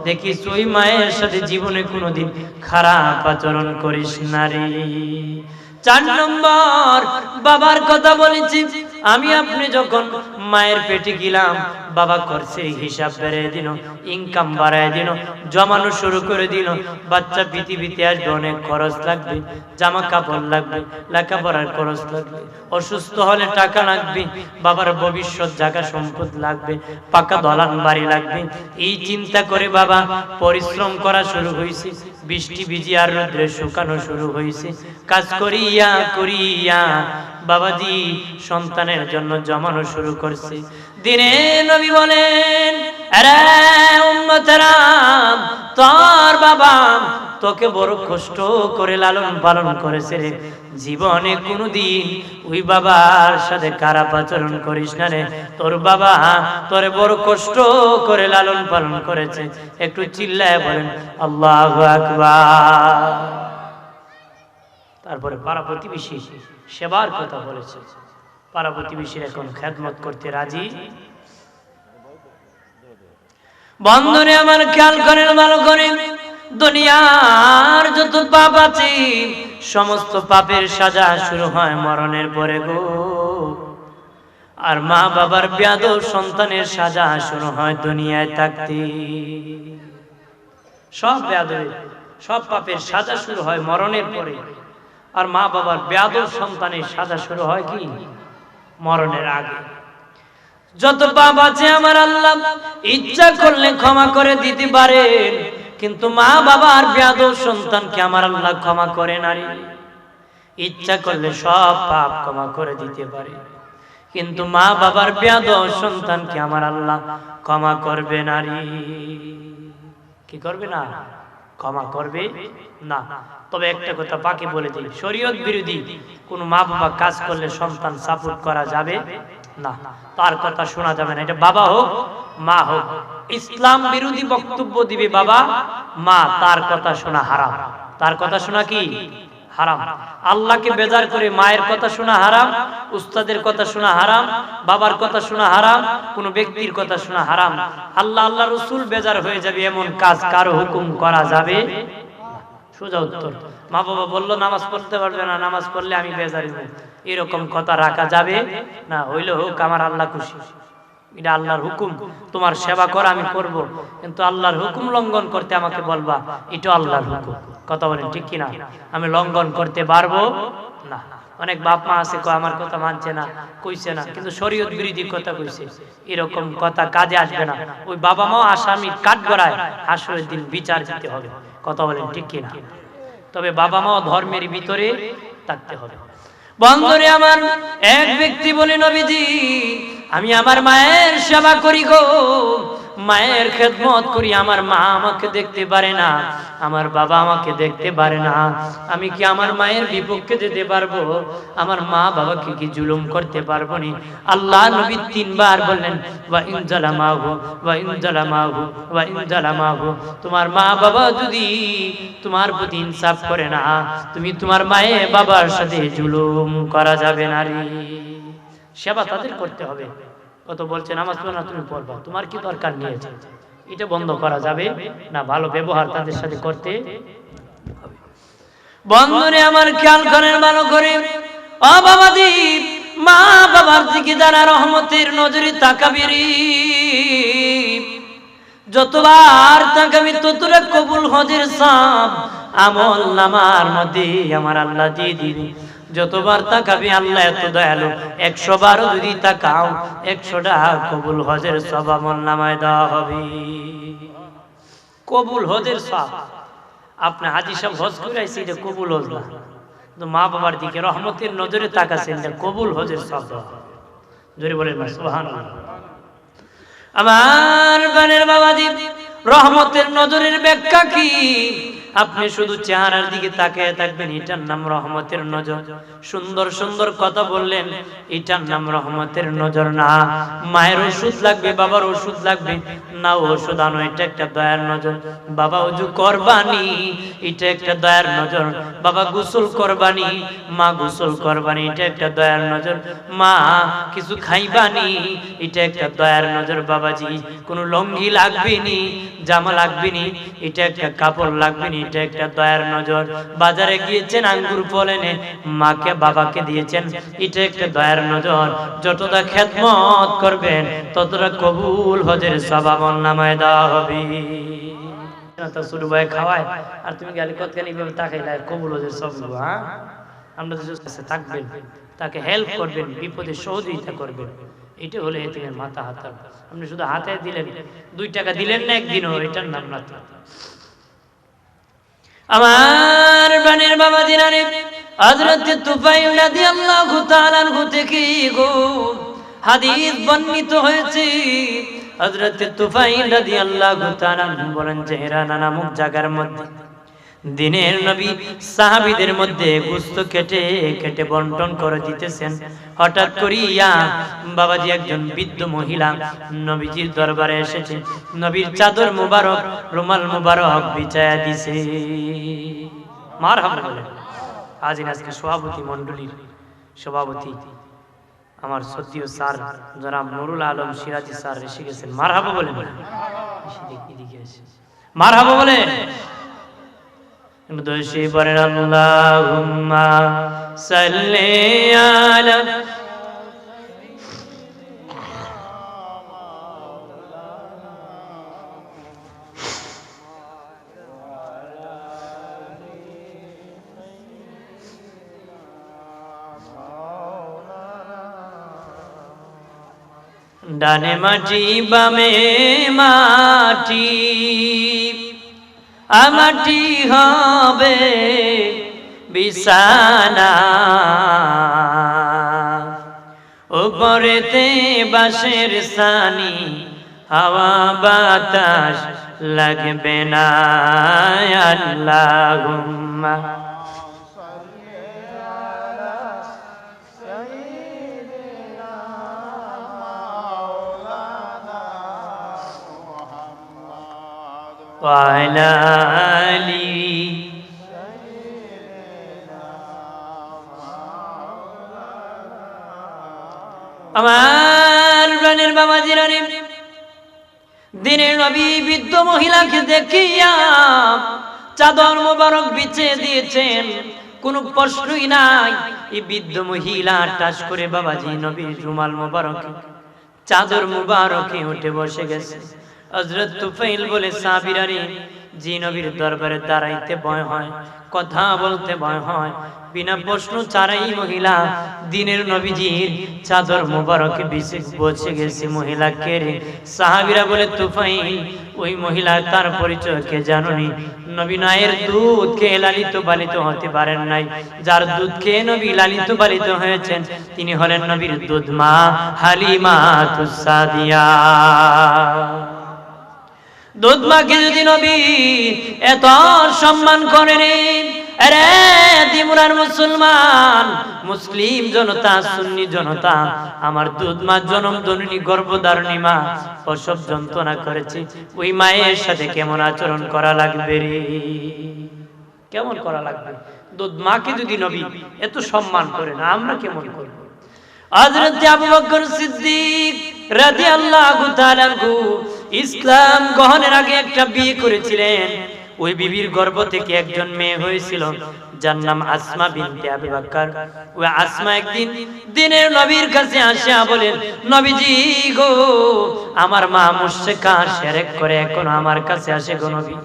দেখিস ওই মায়ের সাথে জীবনে কোনোদিন খারাপ আচরণ করিস না রে। 4 নম্বর, বাবার কথা বলেছি। আমি আপনি যখন মায়ের পেটে গেলাম, বাবা করছে হিসাব বেড়ে দিল, ইনকাম বাড়ায় দিল, জমানো শুরু করে দিল। বাচ্চা পৃথিবীতে আসবে, অনেক খরচ লাগবে, জামা কাপড় লাগবে, লেখাপড়ার খরচ লাগবে, অসুস্থ হলে টাকা লাগবে, বাবার ভবিষ্যৎ জায়গা সম্পদ লাগবে, পাকা দলান বাড়ি লাগবে। এই চিন্তা করে বাবা পরিশ্রম করা শুরু হয়েছে, বৃষ্টি ভিজি আর রোদ্রে শুকানো শুরু হয়েছে। কাজ করিয়া করিয়া বাবাজি সন্তানের জন্য জমানো শুরু করছে। দিনে নবী বলেন, আরে উম্মতেরা, তোর বাবা তোকে বড় কষ্ট করে লালন পালন করেছে রে, জীবনে কোনোদিন ওই বাবার সাথে খারাপ আচরণ করিস না রে। তোর বাবা তোরে বড় কষ্ট করে লালন পালন করেছে। একটু চিল্লায় বলেন আল্লাহু আকবার। তারপরে পাড়া প্রতিবেশী সেবার কথা বলেছে। পাড়া প্রতিবেশীর এখন খেদমত করতে রাজি। বন্ধুরে আমার খেয়াল করেন ভালো করে, দুনিয়ার যত পাপ আছে সমস্ত পাপের সাজা শুরু হয় মরণের পরে গো। আর মা বাবার বেয়াদব সন্তানের সাজা শুরু হয় দুনিয়ায় থাকতে। সব বেয়াদব, সব পাপের সাজা শুরু হয় মরণের পরে। আর মা বাবার বেয়াদব সন্তানের সাজা শুরু হয় কি? মরণের আগে। যত পাপ আছে আমার আল্লাহ ইচ্ছা করলে ক্ষমা করে দিতে পারেন, কিন্তু মা বাবার বেয়াদব সন্তানকে আমার আল্লাহ ক্ষমা করে না রে। ইচ্ছা করলে সব পাপ ক্ষমা করে দিতে পারে, কিন্তু মা বাবার বেয়াদব সন্তানকে আমার আল্লাহ ক্ষমা করবে না রে। কি করবে না? ক্ষমা করবে না। তবে একটা কথা বাকি বলে দিই, শরীয়ত বিরোধী কোন মা বাবা কাজ করলে সন্তান সাপোর্ট করা যাবে না, তার কথা শোনা যাবে না। এটা বাবা হোক মা হোক, ইসলাম বিরোধী বক্তব্য দিবে বাবা মা, তার কথা শোনা হারাম। তার কথা শোনা কি হারাম। আল্লাহকে বেজার করে মায়ের কথা শোনা হারাম, উস্তাদের কথা শোনা হারাম, বাবার কথা শোনা হারাম, কোন ব্যক্তির কথা শোনা হারাম। আল্লাহ আল্লাহ রসুল বেজার হয়ে যাবে এমন কাজ কারো হুকুম করা যাবে। সোজা উত্তর। মা বাবা বললো নামাজ পড়তে পারবে না, নামাজ পড়লে আমি বেজার হব, এরকম কথা রাখা যাবে না। হইলে হোক, আমার আল্লাহ খুশি, এটা আল্লাহর হুকুম। তোমার সেবা করা আমি করব, কিন্তু আল্লাহর হুকুম লঙ্ঘন করতে আমাকে বলবা, এটা আল্লাহর হুকুম। কথা বলেন ঠিক কিনা? আমি লঙ্ঘন করতে পারবো না। অনেক বাপ মা আছে আমার কথা মানছে না, কইছে না, কিন্তু শরীয়ত বিরোধী কথা কইছে, এরকম কথা কাজে আসবে না। ওই বাবা মা আসামি কাঠ গড়ায়, হাসরের দিন বিচার দিতে হবে। কথা বলেন ঠিক কিনা? তবে বাবা মা ধর্মের ভিতরে থাকতে হবে। বন্ধুরে আমার, এক ব্যক্তি বলে, নবীজি আমি আমার মায়ের সেবা করি গো, মায়ের খেদমত করি, আমার মা আমাকে দেখতে পারে না, আমার বাবা আমাকে দেখতে পারে না, আমি কি আমার মায়ের বিপক্ষে যেতে পারবো? আমার মা বাবাকে কি জুলুম করতে পারবো নি? আল্লাহ নবী 3 বার বললেন, ওয়া ইন জালামাহু ওয়া ইন জালামাহু ওয়া ইন জালামাহু, তোমার মা বাবা যদি তোমার প্রতি ইনসাফ করে না, তুমি তোমার মায়ে বাবার সাথে জুলুম করা যাবে না রে। সেবা তাদের করতে হবে। কত বলছে নামাজ পড়ো না, তুমি পড়বা, তোমার কি দরকার নিয়েছে? এটা বন্ধ করা যাবে না, ভালো ব্যবহার তাদের সাথে করতে হবে। বন্ধুরে আমার খেয়াল করেন ভালো করে, ও বাবাজি, মা বাবার দিকে যারা রহমতের নজরে তাকাবি রে, যতবার তাকাবি ততটা কবুল হজের সওয়াব আমল নামার মধ্যে আমার আল্লাহ দিয়ে দিবে। যতবার তাকাবি, আল্লাহ এত দয়ালু, 100 বারও যদি তাকাও 100টা কবুল হজের সওয়াব আমল নামায় দেওয়া হবে। কবুল হজের সওয়াব। আপনি হাজী সাহেব হজ করে আইছে, এটা কবুল হজ না, কিন্তু মা বাবার দিকে রহমতের নজরে তাকাছেন, এটা কবুল হজের সওয়াব দেওয়া হবে। জোরে বলেন না সুবহানাল্লাহ। আমার বানের বাবাজি, রহমতের নজরের ব্যাখ্যা কি? আপনি শুধু চেহারার দিকে তাকিয়ে থাকবেন, এটার নাম রহমতের নজর। সুন্দর সুন্দর কথা বললেন, এটার নাম রহমতের নজর না। মায়ের ওষুধ লাগবে, বাবার ওষুধ লাগবে না, ওষুধ আনো, এটা একটা দয়ার নজর। বাবা ওযু করবানি, এটা একটা দয়ার নজর। বাবা গোসল করবানি, মা গোসল করবানি, এটা একটা দয়ার নজর। মা কিছু খাইবানি, এটা একটা দয়ার নজর। বাবাজি কোনো লঙ্গি লাগবে নি, জামা লাগবে নি, এটা একটা কাপড় লাগবে নি, এটা একটা দয়ার নজর। বাজারে গিয়েছেন আঙ্গুর ফল এনে মাকে বাবাকে দিয়েছেন, এটা একটা দয়ার নজর। যতটা খেদমত করবেন ততটা কবুল হজের সওয়াব আমলনামায় দেওয়া হবে। তো শুরু ভাই খাওয়ায় আর তুমি গেলে কতখানি ভাবে তাকাইলে কবুল হজের সওয়াব। হ্যাঁ, আমরা যে থাকবেন তাকে হেল্প করবেন, বিপদে সহযোগিতা করবেন, এটা হলে এতিমের মাথা হাতা। আপনি শুধু হাতে দিলেন, 2 টাকা দিলেন না একদিনও, এটার নাম না। আমার প্রাণের বাবা জিনারে হযরত তুফাইল রাদিয়াল্লাহু তাআলা আনহু থেকে গো হাদিস বর্ণিত হয়েছে। হযরত তুফাইল রাদিয়াল্লাহু তাআলা আনহু বলেন যে হেরানা নামক জায়গার মধ্যে দিনের নবী সাহাবীদের মধ্যে গোশত কেটে কেটে বন্টন করে দিতেছেন। হঠাৎ করিয়া বাবাজি একজন বৃদ্ধ মহিলা নবীজির দরবারে এসেছে। নবীর চাদর মুবারক, রুমাল মুবারক বিছায়া দিছে। মারহাবা বলেন। আজকে সভাপতি মণ্ডলীর সভাপতি আমার সত্যিও স্যার জনাব নুরুল আলম সিরাজি স্যার এসে গেছেন। মারহাবা বলেন। মারহাবা বলেন। দোষী বলেন আল্লাহুম্মা সাল্লি আলা ডানে মাটি বামে মাটি, আমাটি হবে বিছানা, উপরেতে বাঁশের ছানি, হাওয়া বাতাস লাগবে না। আল্লাহুম্মা وعلى آله আমার প্রাণের বাবা জিরানি দিনের নবী বৃদ্ধ মহিলাকে দেখিয়া চাদর মোবারক বিছিয়ে দিয়েছেন, কোনো প্রশ্নই নাই। এই বৃদ্ধ মহিলা টাচ করে বাবাজি নবীর রুমাল মোবারক চাদর মোবারকে উঠে বসে গেছে। হযরত তুফাইল বলে সাহাবীরা রে, যে নবীর দরবারে দাঁড়াইতে ভয় হয়, কথা বলতে ভয় হয়, বিনা প্রশ্ন ছাড়াই মহিলা দিনের নবীজির চাদর মোবারকে বসে গেছে। মহিলা কে রে? সাহাবীরা বলে তুফাইল। ওই মহিলা তার পরিচয় কে জানোনি? নবী নায়ের দুধ খেয়ে লালিত পালিত হতে পারেন নাই, যার দুধ খেয়ে নবী লালিত পালিত হয়েছেন তিনি হলেন নবীর দুধ মা হালিমাতুস সাদিয়া। দুধ মাকে যদি নবী এত সম্মান করেন, আরে দিমুরার মুসলমান মুসলিম জনতা, সুন্নি জনতা, আমার দুধ মা জনম জননী গর্ভধারিণী মা প্রসব যন্ত্রণা করেছে, ওই মায়ের সাথে কেমন আচরণ করা লাগবে রে? কেমন করা লাগবে? দুধ মাকে যদি নবী এত সম্মান করেন, আমরা কেমন করব? হযরত আবু বকর সিদ্দিক রাদিয়াল্লাহু তাআলা আনহু ইসলাম গ্রহণের আগে একটা বিয়ে করেছিলেন। ওই বিবির গর্ভ থেকে একজন মেয়ে হয়েছিল, যার নাম আসমা বিনতে আবু বকর। ওই আসমা একদিন দিনের নবীর কাছে আসিয়া বলেন, নবীজি গো, আমার মা মুশরিকা শিরক করে এখনো আমার কাছে আসে গো নবী।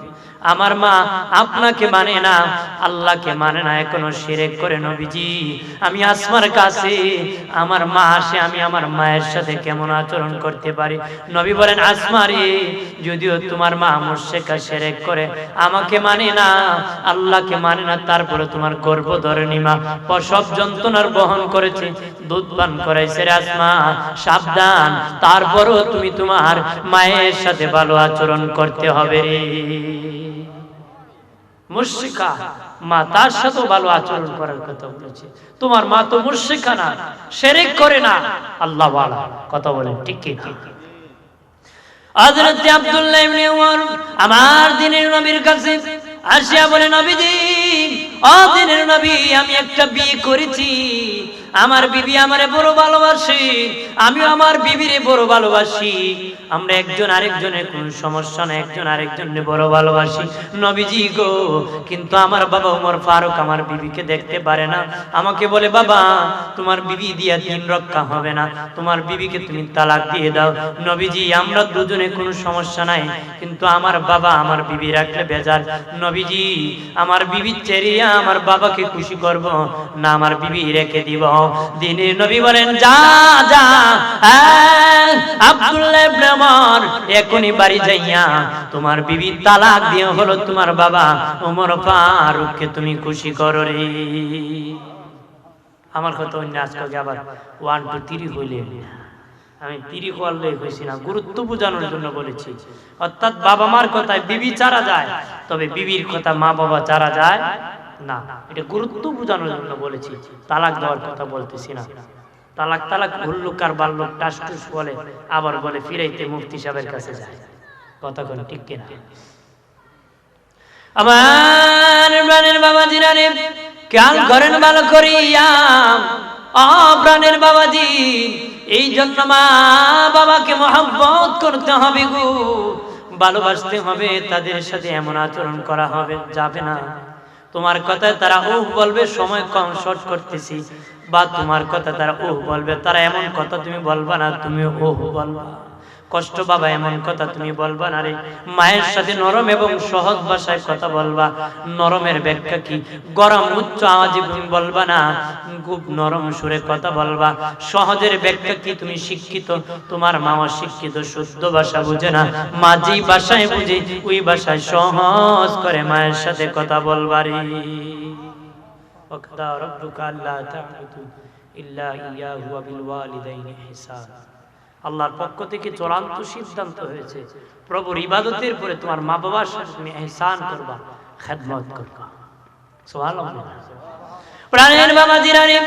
আমার মা আপনাকে মানে না, আল্লাহকে মানে না, এখনো শিরক করে। নবীজি আমি আসমার কাছে আমার মা আসে, আমি আমার মায়ের সাথে কেমন আচরণ করতে পারি? নবী বলেন, আসমা রে, যদিও তোমার মা মুশরিকা শিরক করে, আমাকে মানে না, আল্লাহকে মানে না, তারপরে তোমার গর্ভধারিণী মা প্রসব যন্ত্রণার বহন করেছে, দুধ পান করাইছে রে আসমা, সাবধান, তারপরও তুমি তোমার মায়ের সাথে ভালো আচরণ করতে হবে রে। মুশরিকা মা, তার সাথে ভালো আচরণ করার কথা বলেছে। তোমার মা তো মুশরিকা না, শিরক করে না, আল্লাহ ওয়ালা। কথা বলেন ঠিক কি? হযরত আব্দুল্লাহ ইবনে উমর আমার দিনের নবীর কাছে আসিয়া বলে, নবীজি ও দিনের নবী, আমি একটা বিয়ে করেছি, আমার বিবি আমারে বড় ভালোবাসে, আমিও আমার বিবিরে বড় ভালোবাসি। আমরা একজন আরেকজনের কোন সমস্যা না, একজন আরেকজনের বড় ভালোবাসি নবীজি গো। কিন্তু আমার বাবা ওমর ফারুক আমার বিবিকে দেখতে পারে না, আমাকে বলে বাবা তোমার বিবি দিয়া দিন রক্ষা হবে না, তোমার বিবিকে তুমি তালাক দিয়ে দাও। নবীজি আমরা দুজনে কোনো সমস্যা নাই, কিন্তু আমার বাবা আমার বিবি রাখলে বেজার। নবীজি আমার বিবি চেরিয়া আমার বাবাকে খুশি করব না আমার বিবি রেখে দিব? দিনের নবী বলেন যা যা আব্দুল্লাহ ইবনে ওমর এখনই বাড়ি যাইয়া তোমার বিবি তালাক দিয়ে হলো তোমার বাবা ওমর ফারুককে তুমি খুশি করো রে। আমার কথা অন্য আজকে আবার 1 2 3 হইলে আমি 3 করলে কইছি না, গুরুত্ব বোঝানোর জন্য বলেছি। অর্থাৎ বাবা মার কথায় বিবি চারা যায়, তবে বিবির কথা মা বাবা চারা যায় না, এটা গুরুত্ব বোঝানোর জন্য বলেছি। তালাক দেওয়ার কথা বলতেছি না। তালাক তালাক হুল্লুকার বাল্লুক টাসটুস বলে, আবার বলে ফিরাইতে মুফতি সাহেবের কাছে যায়। কথা কোন ঠিক কিনা? আমার প্রাণের বাবাজিরা রে খেয়াল করেন ভালো করিয়া, প্রাণের বাবাজি, এই জন্য মা বাবাকে মহব্বত করতে হবে গো, ভালোবাসতে হবে, তাদের সাথে এমন আচরণ করা হবে যাবে না। তোমার কথায় তারা ওহ বলবে সময় কম শর্ট করতেছি, বা তোমার কথা তারা ওহ বলবে, তারা এমন কথা তুমি বলবা না, তুমি ওহ বলবা। কষ্ট বাবা এমন কথা তুমি বলবা না রে। মায়ের সাথে নরম এবং সহজ ভাষায় কথা বলবা। নরমের ব্যাখ্যা কি? গরম উচ্চ আওয়াজে তুমি বলবা না, খুব নরম সুরে কথা বলবা। সহজের ব্যাখ্যা কি? তুমি শিক্ষিত, তোমার মাও শিক্ষিত, শুদ্ধ ভাষা বুঝে না, মা যেই ভাষায় বুঝে ওই ভাষায় সহজ করে মায়ের সাথে কথা বলবা রে। ওয়াকাদা রাব্বুকা আল্লা তা'বুদু ইল্লা ইয়াহু ওয়া বিল ওয়ালিদাইনি ইহসানা। আল্লাহর পক্ষ থেকে চূড়ান্ত সিদ্ধান্ত হয়েছে, প্রভুর ইবাদতের পরে তোমার মা বাবার সাথে তুমি ইহসান করবা, খেদমত করবা। সুবহানাল্লাহ। প্রাণের বাবাজিরা রে,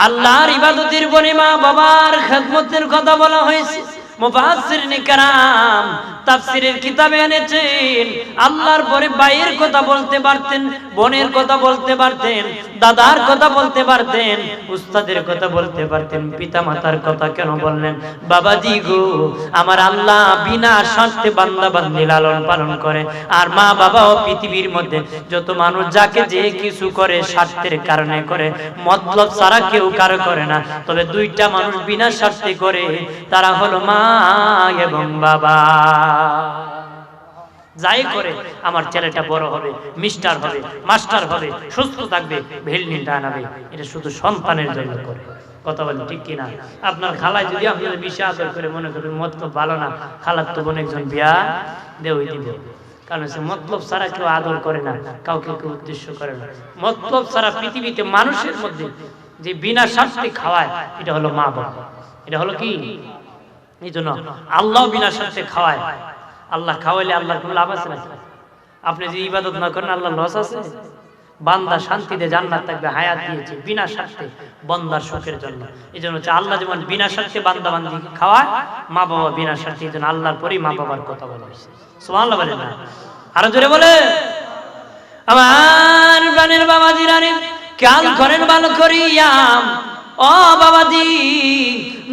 আল্লাহর ইবাদতের পরে মা বাবার খেদমতের কথা বলা হয়েছে। মুফাসসিরিন কিরাম তাফসীরের কিতাবে এনেছেন, আল্লাহর পরে ভাইয়ের কথা বলতে পারতেন, বোনের কথা বলতে পারতেন, দাদার কথা বলতে পারতেন, উস্তাদের কথা বলতে পারতেন, পিতামাতার কথা কেন বললেন? বাবাজি গো, আমার আল্লাহ বিনা স্বার্থে বান্দা বান্দি লালন পালন করে। আর মা বাবাও পৃথিবীর মধ্যে যত মানুষ যাকে যে কিছু করে স্বার্থের কারণে করে, মতলব ছাড়া কেউ কারো করে না। তবে দুইটা মানুষ বিনা স্বার্থে করে, তারা হলো মা এবং বাবা। যাই করে আমার ছেলেটা বড় হবে, মিস্টার হবে, মাস্টার হবে, সুস্থ থাকবে, ভেলনিটা আনাবে, এটা শুধু সন্তানের জন্য করে। কথা বলেন ঠিক কিনা? আপনার খালায় যদি আপনার বেশি আদর করে মনে করেন মতলব ভালো না, খালার তো বোন একজন বিয়া দেওই দিবে, কারণ সে মতলব ছাড়া কেউ আদর করে না, কাউকে কেউ উদ্দেশ্য করে না। মতলব ছাড়া পৃথিবীতে মানুষের মধ্যে যে বিনা স্বার্থে খাওয়ায়, এটা হলো মা বাবা। এটা হলো কি? এই জন্য আল্লাহ বিনা স্বার্থে খাওয়ায়। আল্লাহ খাওয়াইলে আল্লাহর কোনো লাভ আছে নাকি? আপনি যে ইবাদত না করেন আল্লাহর লস আছে? বান্দা শান্তিতে জান্নাত থাকবে, হায়াত দিয়েছে বিনা স্বার্থে বান্দার সুখের জন্য। এই জন্য হচ্ছে আল্লাহ যেমন বিনা স্বার্থে বান্দা বান্দিকে খাওয়ায়, মা বাবা বিনা স্বার্থে। এই জন্য আল্লাহর পরেই মা বাবার কথা বলা হয়েছে। সুবহানাল্লাহ বলেন না? আরো জোরে বলে। আমার প্রাণের বাবাজিরা রে, খেয়াল করেন ভালো করিয়া, ও বাবাজি,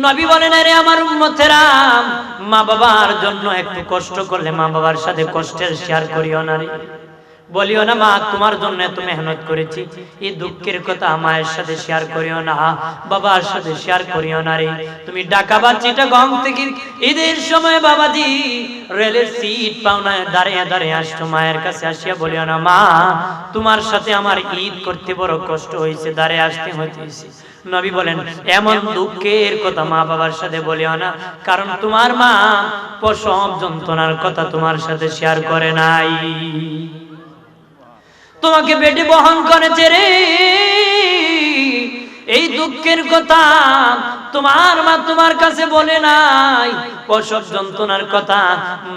নবী বলেন রে আমার উম্মতেরা, মা বাবার জন্য একটু কষ্ট করলে মা বাবার সাথে কষ্টের শেয়ার করিও না রে। বলিও না মা তোমার জন্য এত মেহনত করেছি, এই দুঃখের কথা মায়ের সাথে শেয়ার করিও না, বাবার সাথে শেয়ার করিও না রে। তুমি ঢাকা বা চিটাগং থেকে ঈদের সময় বাবাজি রেলের সিট পাও না, দাঁড়িয়ে দাঁড়িয়ে আসছো, মায়ের কাছে আসিয়া বলিও না মা তোমার সাথে আমার ঈদ করতে বড় কষ্ট হয়েছে, দাঁড়িয়ে আসতে হয়েছে। নবী বলেন এমন দুঃখের কথা মা বাবার সাথে বলিও না, কারণ তোমার মা প্রসব যন্ত্রণার কথা তোমার সাথে শেয়ার করে নাই। তোমাকে পেটে বহন করেছে রে, এই দুঃখের কথা তোমার মা তোমার কাছে বলে নাই। প্রসব যন্ত্রণার কথা,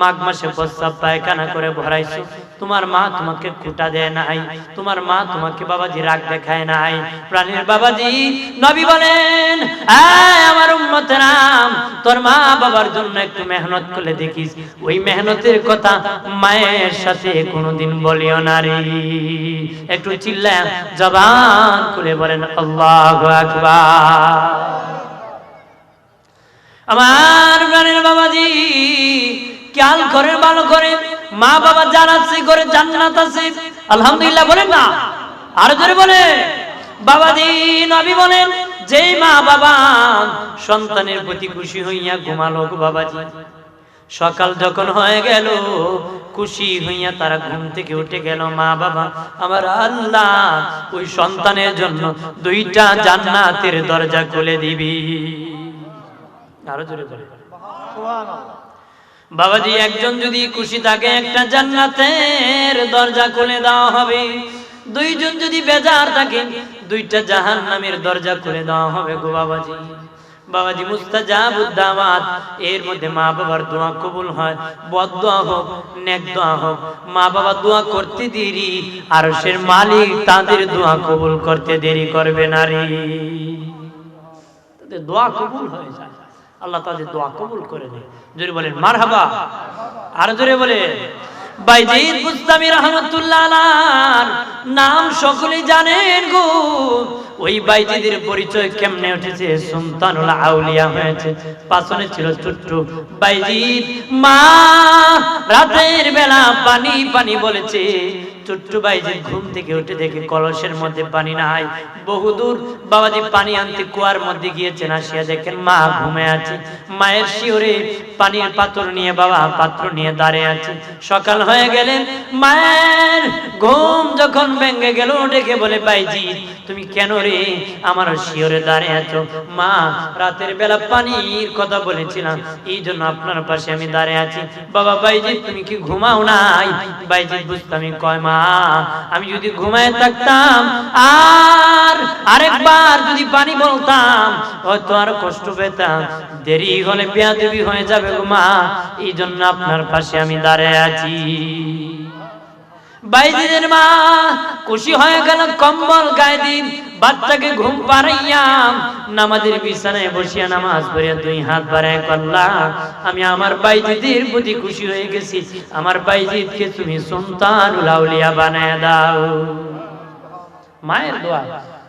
মাঘ মাসে প্রস্রাব পায়খানা করে ভরাইছো, তোমার মা তোমাকে কুটা দেয় নাই, তোমার মা তোমাকে বাবাজি রাগ দেখায় নাই। প্রাণের বাবাজি, নবী বলেন আমার উম্মতেরা তোর মা বাবার জন্য একটু মেহনত করলে দেখিস, ওই মেহনতের কথা মায়ের সাথে কোনোদিন বলিও না রে। একটু চিল্লায় জবান খুলে বলেন আল্লাহু আকবার। আমার প্রাণের বাবাজি, খেয়াল করে ভালো করে, মা বাবা যার আছে করে জান্নাত আছে, আলহামদুলিল্লাহ বলেন না, আরো জোরে বলে। বাবাজি নবী বলেন, যেই মা বাবা সন্তানের প্রতি খুশি হইয়া ঘুমালো গো বাবাজি, সকাল যখন হয়ে গেল খুশি হইয়া তারা ঘুম থেকে উঠে গেল, মা বাবা আমার আল্লাহ ওই সন্তানের জন্য 2টা জান্নাতের দরজা খুলে দিবি। আরো জোরে বলে সুবহানাল্লাহ। বাবাজি একজন যদি খুশি থাকে একটা জান্নাতের দরজা খুলে দেওয়া হবে, 2 জন যদি বেজার থাকে 2টা জাহান্নামের দরজা খুলে দেওয়া হবে গো বাবাজি। বাবাজি মুস্তাজাবুদ দাওয়াত, এর মধ্যে মা বাবার দোয়া কবুল হয়, বদ দোয়া হোক নেক দোয়া হোক, মা বাবা দোয়া করতে দেরি, আরশের মালিক তাদের দোয়া কবুল করতে দেরি করবে না রে। তাদের দোয়া কবুল হয়ে যায়, আল্লাহ তাদের দোয়া কবুল করে দেয়। জোরে বলেন মারহাবা, আর জোরে বলে। বাইজিদ বুস্তামি রাহমাতুল্লাহ আলাইহির নাম সকলেই জানেন গো। ওই বাইজিদের পরিচয় কেমনে উঠেছে, সুলতানুল আউলিয়া হয়েছে। পাছনে ছিল ছোট্ট বাইজিদ, মা রাতের বেলা পানি পানি বলেছে। ছোট্ট বাইজিদ ঘুম থেকে উঠে দেখে কলসের মধ্যে পানি নাই, বহুদূর বাবাজি পানি আনতে কুয়ার মধ্যে গিয়েছেন, আসিয়া দেখেন মা ঘুমে আছে। মায়ের শিওরে পানির পাত্র নিয়ে বাবা পাত্র নিয়ে দাঁড়িয়ে আছে। সকাল হয়ে গেলেন, মায়ের ঘুম যখন ভেঙে গেল ডেকে বলে, বাইজিদ তুমি কেন রে আমার শিওরে দাঁড়িয়ে আছো? মা রাতের বেলা পানির কথা বলেছিলাম, এই জন্য আপনার পাশে আমি দাঁড়িয়ে আছি। বাবা বাইজিদ তুমি কি ঘুমাও নাই? বাইজিদ বুঝতামি কয়, মা আমি যদি ঘুমায় থাকতাম আর আরেকবার যদি পানি বলতাম হয়তো আর কষ্ট পেতাম, দেরি হলে বেয়াদবি হয়ে যাবে গো মা, এই জন্য আপনার পাশে আমি দাঁড়িয়ে আছি। বাইজিদের মা খুশি হয়ে গেল, কম্বল গায়ে দিন বাচ্চাকে ঘুম পাড়াইয়া নামাজের বিছানায় বসিয়া নামাজ পড়িয়া 2 হাত বাড়ায় আল্লাহ আমি আমার বাইজিদের প্রতি খুশি হয়ে গেছি, আমার বাইজিদকে তুমি সুলতানুল আউলিয়া বানায় দাও। মায়ের দোয়া,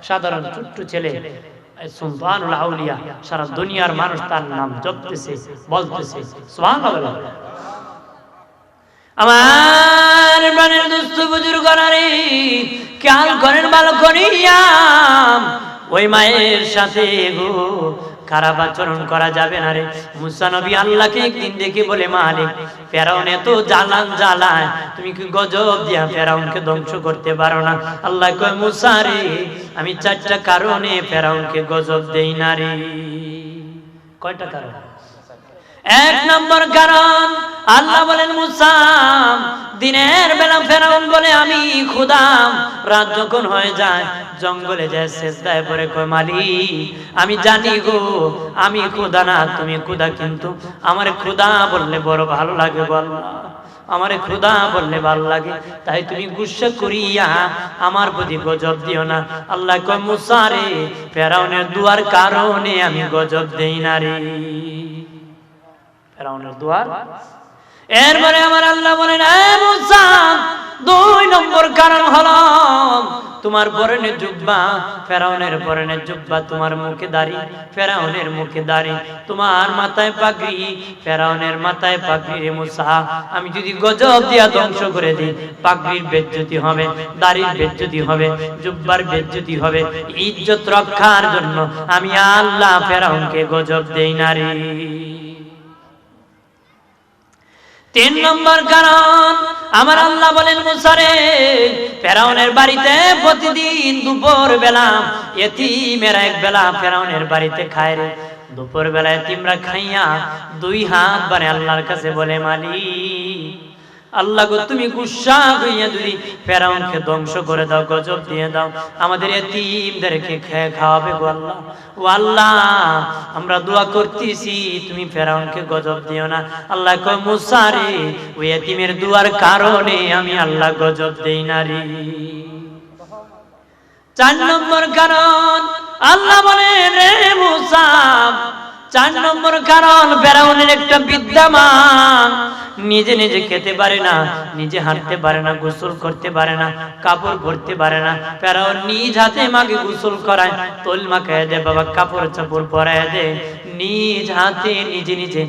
সাধারণ ছোট্ট ছেলে সুলতানুল আউলিয়া, সারা দুনিয়ার মানুষ তার নাম জপতেছে বলতেছে সুবহানাল্লাহ। আমার প্রাণের দোস্ত বুজুর্গরা রে, খেয়াল করেন ভালো করিয়া, ওই মায়ের সাথে গো খারাপ আচরণ করা যাবে না রে। মুসা নবী আল্লাহকে একদিন দেখে বলে, মালিক ফেরাউন এত জ্বালান জ্বালায়, তুমি কি গজব দিয়া ফেরাউনকে ধ্বংস করতে পারো না? আল্লাহ কয়, মুসা রে আমি 4টা কারণে ফেরাউনকে গজব দেই না রে। কয়টা কারণ? 1 নম্বর কারণ, আল্লাহ বলেন মুসা দিনের বেলা ফেরাউন বলে আমি খোদা, রাত যখন হয়ে যায় জঙ্গলে যায় সেজদায় পড়ে কয়, মালিক আমি জানি গো আমি খোদা না তুমি খোদা, কিন্তু আমার খোদা বললে বড় ভালো লাগে গো আল্লাহ, আমার খোদা বললে ভালো লাগে, তাই তুমি গুসা করিয়া আমার প্রতি গজব দিও না। আল্লাহ কয়, মুসা রে ফেরাউনের দুয়ার কারণে আমি গজব দেই না রে। ফেরাউনের দুয়ার। এরপরে আমার আল্লাহ বলেন, এ মুসা 2 নম্বর কারণ হলো তোমার পরনে জুব্বা, ফেরাউনের পরনে জুব্বা, তোমার মুখে দাড়ি, ফেরাউনের মুখে দাড়ি, তোমার মাথায় পাগড়ি, ফেরাউনের মাথায় পাগড়ি। রে মুসা আমি যদি গজব দিয়া ধ্বংস করে দিই, পাগড়ির বেজ্জতি হবে, দাড়ির বেজ্জতি হবে, জুব্বার বেজ্জতি হবে, ইজ্জত রক্ষার জন্য আমি আল্লাহ ফেরাউনকে গজব দেই না রে। 3 নম্বর কারণ, আমার আল্লাহ বলেন মুসা রে ফেরাউনের বাড়িতে প্রতিদিন দুপুর বেলা এতিমেরা এক বেলা ফেরাউনের বাড়িতে খায় রে। দুপুর বেলা এতিমরা খাইয়া 2 হাত বাড়ে আল্লাহর কাছে বলে, মালিক আল্লাহ গো তুমি গুসা হইয়া যদি ফেরাউনকে ধ্বংস করে দাও, গজব দিয়ে দাও, আমাদের এতিমদেরকে খেয়ে খাওয়াবে গো আল্লাহ। ও আল্লাহ আমরা দোয়া করতেছি তুমি ফেরাউনকে গজব দিও না। আল্লাহ কয়, মুসা রে ওই এতিমের দুয়ার কারণে আমি আল্লাহ গজব দেই না রে। 4 নম্বর কারণ, আল্লাহ বলে রে মুসা 4 নম্বর কারণ, ফেরাউনের একটা বিদ্যামান নিজে নিজে খেতে পারে না, নিজে হাঁটতে পারে না, গোসল করতে পারে না, কাপড় পরতে পারে না। ফেরাউন নিজ হাতে মাকে গোসল করায়, তৈল মাখায় দেয়, বাবা কাপড় চাপড় পরায় দেয়, নিজ হাতে নিজে নিজে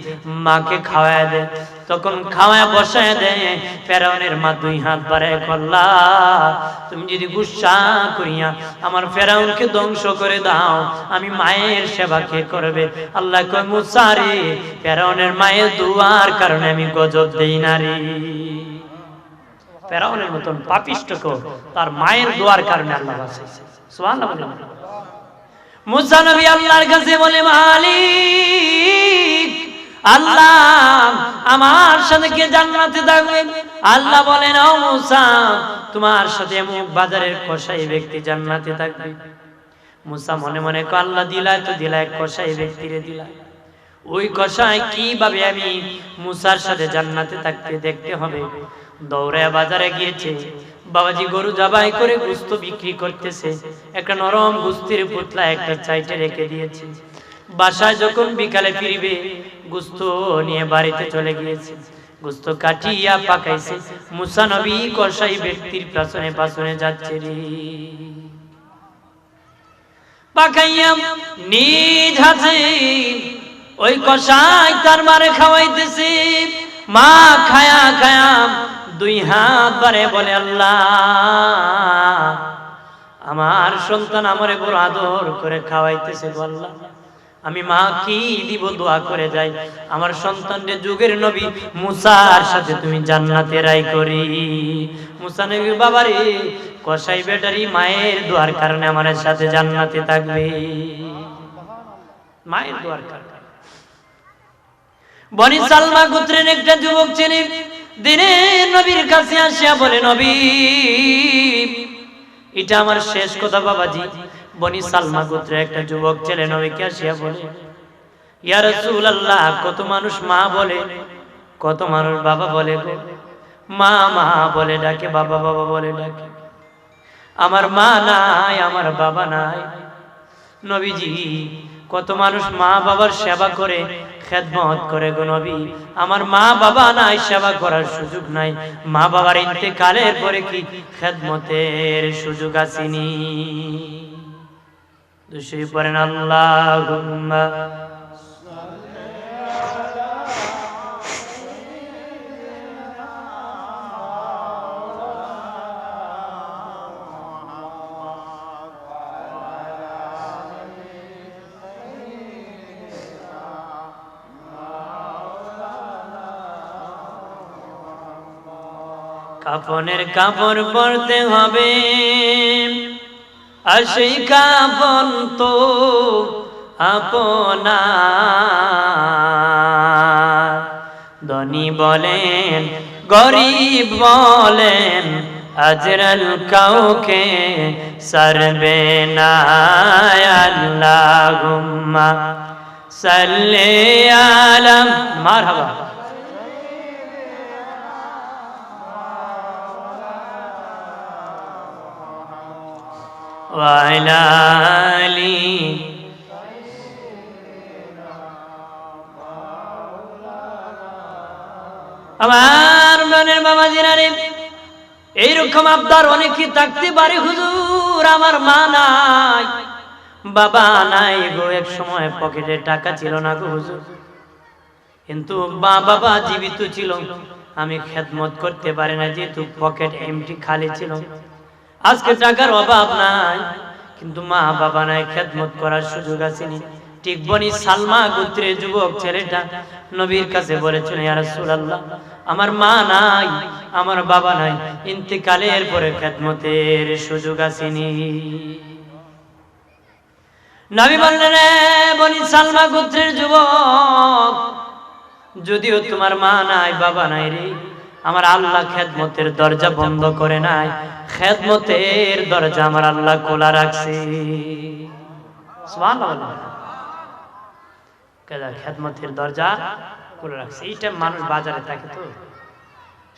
মাকে খাওয়ায় দেয়। তখন খাওয়ায় বসায় দেয়, ফেরাউনের মা 2 হাত বাড়ায়, আল্লাহ তুমি যদি গুসা করিয়া আমার ফেরাউনকে ধ্বংস করে দাও, আমি মায়ের সেবা কে করবে? আল্লাহ কয়, মুসা রে, ফেরাউনের মায়ের দুয়ার কারণে আমি গজব দেই না রে। ফেরাউনের মতন পাপিষ্ঠকে তার মায়ের দোয়ার কারণে আল্লাহ বাঁচাইছে। সুবহানাল্লাহ। মুসা নবী আল্লাহর কাছে বলে, মালিক আল্লাহ, আমার সাথে কে জান্নাতে থাকবে? আল্লাহ বলেন, ও মুসা, তোমার সাথে অমুক বাজারের কসাই ব্যক্তি জান্নাতে থাকবে। মুসা মনে মনে কয়, আল্লাহ দিলায় তো দিলায়, কসাই ব্যক্তিরে দিলায়, ওই কসাই কিভাবে আমি মুসার সাথে জান্নাতে থাকতে দেখতে হবে। দৌড়ে বাজারে গিয়েছে, বাবাজি গরু জবাই করে গোশত বিক্রি করতেছে, একটা নরম গোশতের পুতলা একটা চাইটে রেখে দিয়েছে। বাসায় যখন বিকালে ফিরবে, গোশত নিয়ে বাড়িতে চলে গিয়েছে, গোশত কাটিয়া পাকাইছে। মুসা নবী কসাই ব্যক্তির পেছনে পেছনে যাচ্ছে রে, পাকাইয়া নিজ হাতে ওই কসাই তার মারে খাওয়াইতেছে। মা খায়া খায়া 2 হাত বাড়ে বলে, আল্লাহ আমার সন্তান আমারে বড় আদর করে খাওয়াইতেছে, আল্লাহ আমি মা কি দিব? দোয়া করে যাই, আমার সন্তানদের যুগের নবী মুসার সাথে তুমি জান্নাতে রাই করি। মুসা নবী, বাবারে কসাই বেটারি মায়ের দোয়ার কারণে আমার সাথে জান্নাতে থাকবে, মায়ের দোয়ার কারণে। বনি সালমা গোত্রের একটা যুবক ছেলে দিনের নবীর কাছে আসিয়া বলে, নবী এটা আমার শেষ কথা বাবাজি। বনি সালমা গোত্রের একটা যুবক ছেলে নবীকে আসিয়া বলে, ইয়া রাসূলুল্লাহ, কত মানুষ মা বলে, কত মানুষ বাবা বলে গো, মা মা বলে ডাকে, বাবা বাবা বলে ডাকে, আমার মা নাই, আমার বাবা নাই। নবীজি, কত মানুষ মা বাবার সেবা করে, খেদমত করে গো নবী, আমার মা বাবা নাই, সেবা করার সুযোগ নাই। মা বাবার ইন্তেকালের পরে কি খেদমতের সুযোগ আসেনি? দুশোই পড়েন আল্লাহুম্মা কাফনের কাপড় পরতে হবে, আর সেই কাফন তো আপনার। ধনী বলেন গরিব বলেন, আজরাল কাউকে সারবে না। আল্লাহুম্মা সাল্লি আলা, মারহাবা, ওয়াইলা আলি। আমার মনের বাবাজিরা রে, এইরকম আবদার অনেকে থাকতে পারে, হুজুর আমার মা নাই, বাবা নাই গো, এক সময় পকেটে টাকা ছিল না গো হুজুর, কিন্তু মা বাবা জীবিত ছিল, আমি খেদমত করতে পারি না যেহেতু পকেট এমটি খালি ছিল। আজকে টাকার অভাব নাই, কিন্তু মা বাবা নাই, খেদমত করার সুযোগ আসেনি। ঠিক বনি সালমা গোত্রের যুবক ছেলেটা নবীর কাছে বলেছিল, ইয়া রাসূলুল্লাহ, আমার মা নাই, আমার বাবা নাই, ইন্তেকালের পরে খেদমতের সুযোগ আসেনি। নবী বললেন, বনি সালমা গোত্রের যুবক, যদিও তোমার মা নাই, বাবা নাই রে, আমার আল্লাহ খেদমতের দরজা বন্ধ করে নাই, খেদমতের দরজা আমার আল্লাহ খোলা রাখছে। সুবহানাল্লাহ। কেদা খেদমতের দরজা খোলা রাখছে। এইটা মানুষ বাজারে থাকে তো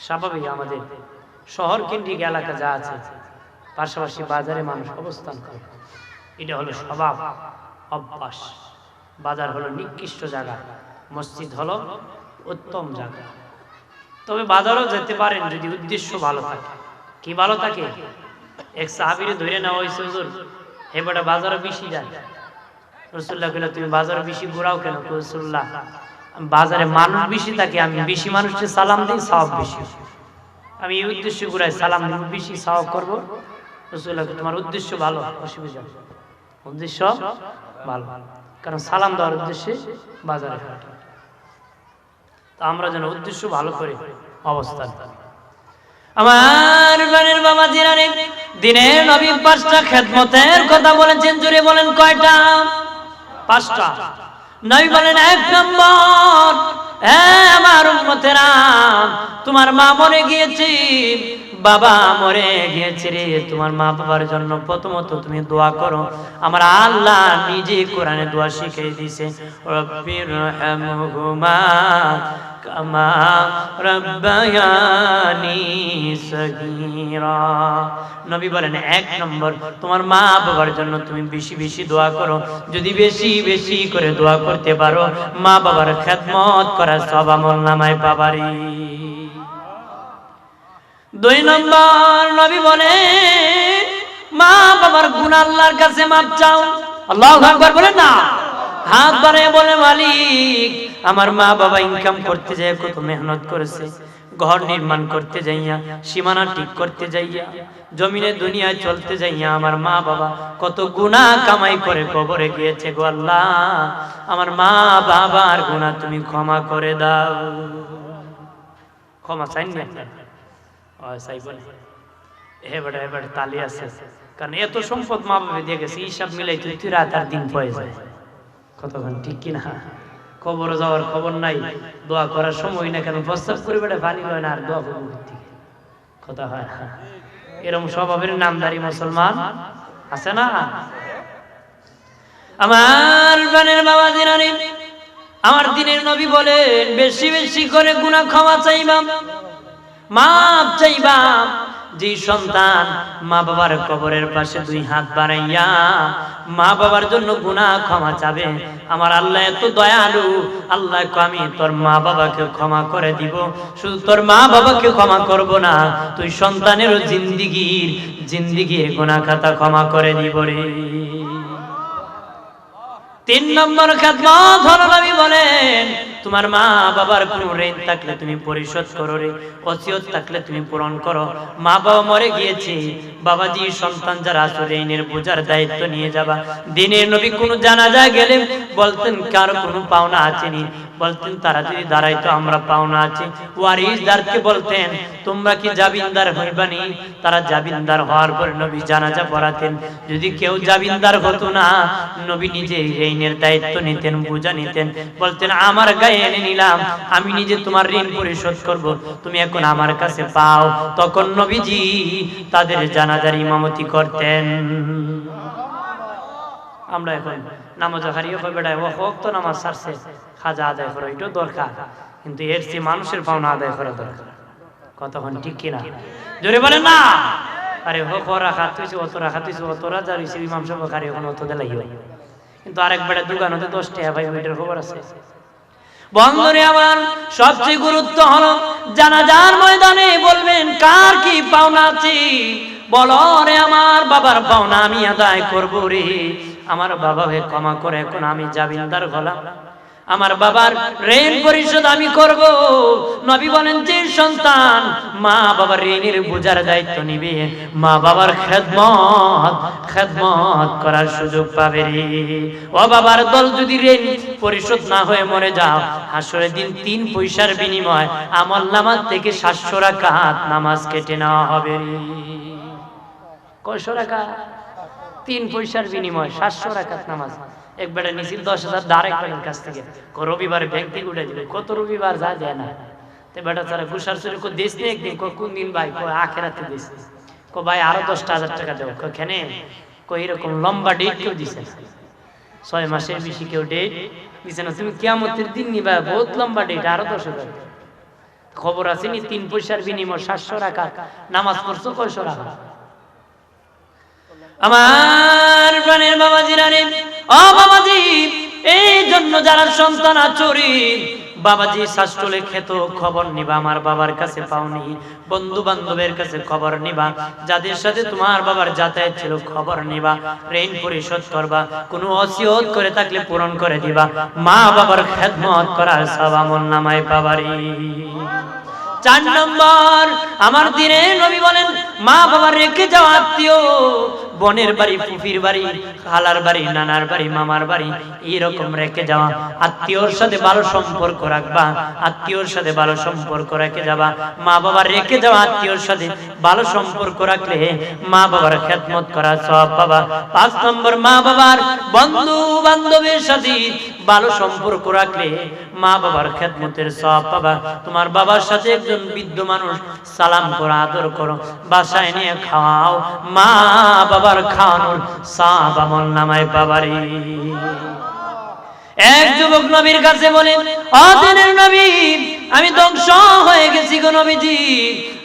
স্বাভাবিক, আমাদের শহর কেন্দ্রিক এলাকা যা আছে, পাশাপাশি বাজারে মানুষ অবস্থান করে, এটা হলো স্বভাব, অভ্যাস। বাজার হলো নিকৃষ্ট জায়গা, মসজিদ হলো উত্তম জায়গা। তবে বাজারও যেতে পারেন যদি উদ্দেশ্য ভালো থাকে। কি ভালো থাকে? এক সাহাবীরে ধরে নেওয়া হয়েছে, হুজুর হে বেটা বাজারে বেশি যায়। রাসূলুল্লাহ কইলা তুমি বাজারে বেশি ঘোরাও কেন? রাসূলুল্লাহ বাজারে মানুষ বেশি থাকে, আমি বেশি মানুষকে সালাম দিই, সওয়াব বেশি। আমি এই উদ্দেশ্যে ঘুরাই, সালাম দিব বেশি, সওয়াব করব। রাসূলুল্লাহ তোমার উদ্দেশ্য ভালো, অসুবিধা নেই, উদ্দেশ্য ভালো, কারণ সালাম দেওয়ার উদ্দেশ্যে বাজারে হাঁটা। তা আমরা যেন উদ্দেশ্য ভালো করে অবস্থান। আমার প্রাণের বাবা জিরানি, দিনের নবী 5টা খেদমতের কথা বলেছেন, জুড়ে বলেন কয়টা? 5টা। নবী বলেন 1 নম্বর, আমার উম্মতেরা, তোমার মা মরে গিয়েছে, বাবা মরে গিয়েছে রে, তোমার মা বাবার জন্য প্রথমত তুমি দোয়া করো। আমার আল্লাহ নিজে কোরআনে দোয়া শিখিয়ে দিয়েছে, রব্বির রহমহুমা কামা রাব্বায়ানি সগীরা। নবী বলেন 1 নম্বর, তোমার মা বাবার জন্য তুমি বেশি বেশি দোয়া করো। যদি বেশি বেশি করে দোয়া করতে পারো, মা বাবার খেদমত করার সওয়াব আমলনামায় পাবারি। 2 নম্বর, নবী বলেন মা বাবার গুনাহ আল্লাহর কাছে মাপ চাও। আল্লাহু আকবার বলেন না, হাত বাড়িয়ে বলে মালিক, আমার মা বাবা ইনকাম করতে যায় কত মেহনত করেছে, ঘর নির্মাণ করতে যাইয়া, সীমানা ঠিক করতে যাইয়া, জমিনে দুনিয়ায় চলতে যাইয়া আমার মা বাবা কত গুনাহ কামাই করে কবরে গিয়েছে গো আল্লাহ, আমার মা বাবার গুনাহ তুমি ক্ষমা করে দাও। ক্ষমা চাই না? এবার তালি আছে, কারণ এত সম্পদ মা বাবা দিয়ে গেছে, হিসাব মিলাই তুই রাত আর দিন পয়ে যায়। কতক্ষণ ঠিক কিনা? কবর যাওয়ার খবর নাই, দোয়া করার সময় না, কেন প্রস্তাব করে বেড়ে পানি হয় না, আর দোয়া করবো থেকে কথা হয়। এরকম স্বভাবের নামদারি মুসলমান আছে না? আমার প্রাণের বাবা জিরানি, আমার দিনের নবী বলেন বেশি বেশি করে গুনাহ ক্ষমা চাইবা, মাপ চাইবা। যে সন্তান মা বাবার কবরের পাশে 2 হাত বাড়াইয়া মা বাবার জন্য গুনাহ ক্ষমা চাবে, আমার আল্লাহ এত দয়ালু, আল্লাহ আমি তোর মা বাবাকে ক্ষমা করে দিব। শুধু তোর মা বাবাকে ক্ষমা করব না, তুই সন্তানেরও জিন্দিগির গুনাহ খাতা ক্ষমা করে দিব রে। 3 নম্বর খেদমত হলো, নবী বলেন তোমার মা বাবার কোনো ঋণ থাকলে তুমি পরিশোধ করো রে, ওসিয়ত থাকলে তুমি পূরণ করো। মা বাবা মরে গিয়েছে, বাবাজি সন্তান যারা আছে ঋণের বোঝার দায়িত্ব নিয়ে যাবা। দিনের নবী কোনো জানাজা গেলে বলতেন কার কোনো পাওনা আছেনি, বলতেন তারা যদি দাঁড়াইতো আমরা পাওনা আছে। ওয়ারিসদারকে বলতেন তোমরা কি জামিনদার হইবানি, তারা জামিনদার হওয়ার পর নবী জানাজা পড়াতেন। যদি কেউ জামিনদার হতো না, নবী নিজে ঋণের দায়িত্ব নিতেন, বোঝা নিতেন, বলতেন আমার গায়ে এনে নিলাম, আমি নিজে তোমার ঋণ পরিশোধ করব, তুমি এখন আমার কাছে পাও। তখন নবীজি তাদের জানাজার ইমামতি করতেন। আমরা এখন নামাজ হারিয়ে বেড়ায় ও হোক তো নামাজ ছাড়ছে, খাজা আদায় করা এটাও দরকার, কিন্তু এর চেয়ে মানুষের পাওনা আদায় করা দরকার। কতক্ষণ ঠিক কিনা? জোরে বলেন না। আরে হোক রাখা তুইছে, অত রাখা তুইছে, অত রাজা রয়েছে ইমাম সাহেব খারি এখন অত দেলাই হয়, কিন্তু আরেক বেড়া দোকান হতে 10 টাকা ভাই ওইটার খবর আছে। বন্ধুরে আমার, সবচেয়ে গুরুত্ব হলো জানাজার ময়দানে বলবেন কার কি পাওনা আছে। বলো রে আমার বাবার পাওনা আমি আদায় করব রে, আমার বাবাকে ক্ষমা করে এখন আমি জামিনদার হলাম, আমার বাবার ঋণ পরিশোধ আমি করব। নবী বলেন যে সন্তান মা বাবার ঋণের বোঝার দায়িত্ব নিবে, মা বাবার খেদমত করার সুযোগ পাবে রে। ও বাবার দল যদি ঋণ পরিশোধ না হয়ে মরে যাও, হাসরের দিন 3 পয়সার বিনিময় আমলনামা থেকে 700 রাকাত নামাজ কেটে নেওয়া হবে রে। কয়শো রাকাত? 3 পয়সার বিনিময় 700 রাকাত নামাজ। এক বেটা নিছিল 10,000 ডাইরেক্ট ব্যাংকের কাছ থেকে, রবিবার ব্যাংক থেকে উঠে দিল। কত রবিবার যা দেয় না, তো বেটা তারা ঘুষার চুরি কো দেশ নেই একদিন, কোন দিন ভাই কো আখেরাতে দিস, কো ভাই আরো 10,000 টাকা দেও, কো কেনে, কো এরকম লম্বা ডেট কেউ দিছে না, 6 মাসের বেশি কেউ ডেট দিছে না, তুমি কিয়ামতের দিন নিবা বহুত লম্বা ডেট, আরো 10,000। খবর আছে নি 3 পয়সার বিনিময় 700 রাকাত নামাজ পড়ছো, কয়শো রাকাত? আমার প্রাণের বাবাজিরা রে, ও বাবাজি এই জন্য যারা সন্তান আচরি বাবাজি শাস্ত্রলে খেত খবর নিবা, আমার বাবার কাছে পাওনি, বন্ধু বান্ধবের কাছে খবর নিবা, যাদের সাথে তোমার বাবার যাতায়াত ছিল খবর নিবা, ঋণ পরিশোধ করবা, কোনো ওসিয়ত করে থাকলে পূরণ করে দিবা, মা বাবার খেদমত করার সওয়াব আমলনামায় পাবারি। 4 নম্বর আমার দিনে নবী বলেন মা বাবার রেখে যাওয়া আত্মীয়, বোনের বাড়ি, ফুফির বাড়ি, খালার বাড়ি, নানার বাড়ি, মামার বাড়ি, এইরকম রেখে যাওয়া আত্মীয়র সাথে ভালো সম্পর্ক রাখবা, আত্মীয়র সাথে ভালো সম্পর্ক রেখে যাবা। মা বাবার রেখে যাওয়া আত্মীয়র সাথে ভালো সম্পর্ক রাখলে মা বাবার খেদমত করার সওয়াব পাবা। 5 নম্বর মা বাবার বন্ধু বান্ধবের সাথে ভালো সম্পর্ক রাখলে মা বাবার খেদমতের সওয়াব পাবা। তোমার বাবার সাথে একজন বৃদ্ধ মানুষ সালাম করো, আদর করো, বাসায় নিয়ে খাওয়াও, মা বাবার খাওয়ানোর সওয়াব আমলনামায় পাবারি। এক যুবক নবীর কাছে বলে, ও দিনের নবী, আমি ধ্বংস হয়ে গেছি গো নবীজি,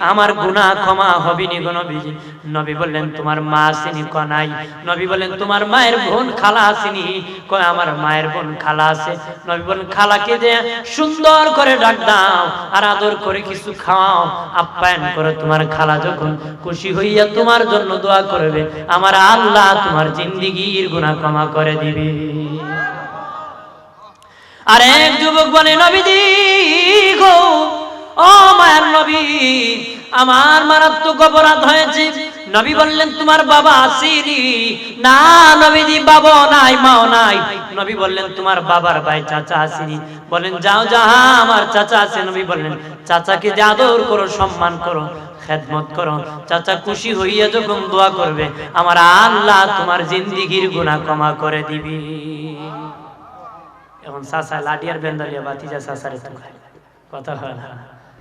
আমার গুনাহ ক্ষমা হবে নি গো নবীজি। নবী বললেন তোমার মা আসেনি? কয় নাই। নবী বললেন তোমার মায়ের বোন খালা আসেনি? কয় আমার মায়ের বোন খালা আছে। নবী বললেন খালাকে যে সুন্দর করে ডাক দাও আর আদর করে কিছু খাওয়াও, আপ্যায়ন করে, তোমার খালা যখন খুশি হইয়া তোমার জন্য দোয়া করবে, আমার আল্লাহ তোমার জিন্দেগীর গুনাহ ক্ষমা করে দিবে। আর এক যুবক বলে, নবীজি গো, ও মায়ের নবী, আমার মারাত্মক অপরাধ হয়েছে। নবী বললেন তোমার বাবা আসেনি? না নবীজি, বাবা নাই, মাও নাই। নবী বললেন তোমার বাবার ভাই চাচা আসেনি? বলেন যাও যাহা আমার চাচা আছে। নবী বললেন চাচাকে যে আদর করো, সম্মান করো, খেদমত করো, চাচা খুশি হইয়া যখন দোয়া করবে, আমার আল্লাহ তোমার জিন্দেগীর গুনাহ ক্ষমা করে দিবি। এখন চাচা লাডিয়ার বেন্দালিয়া বাতিজা চাচারে তো কথা হয় না,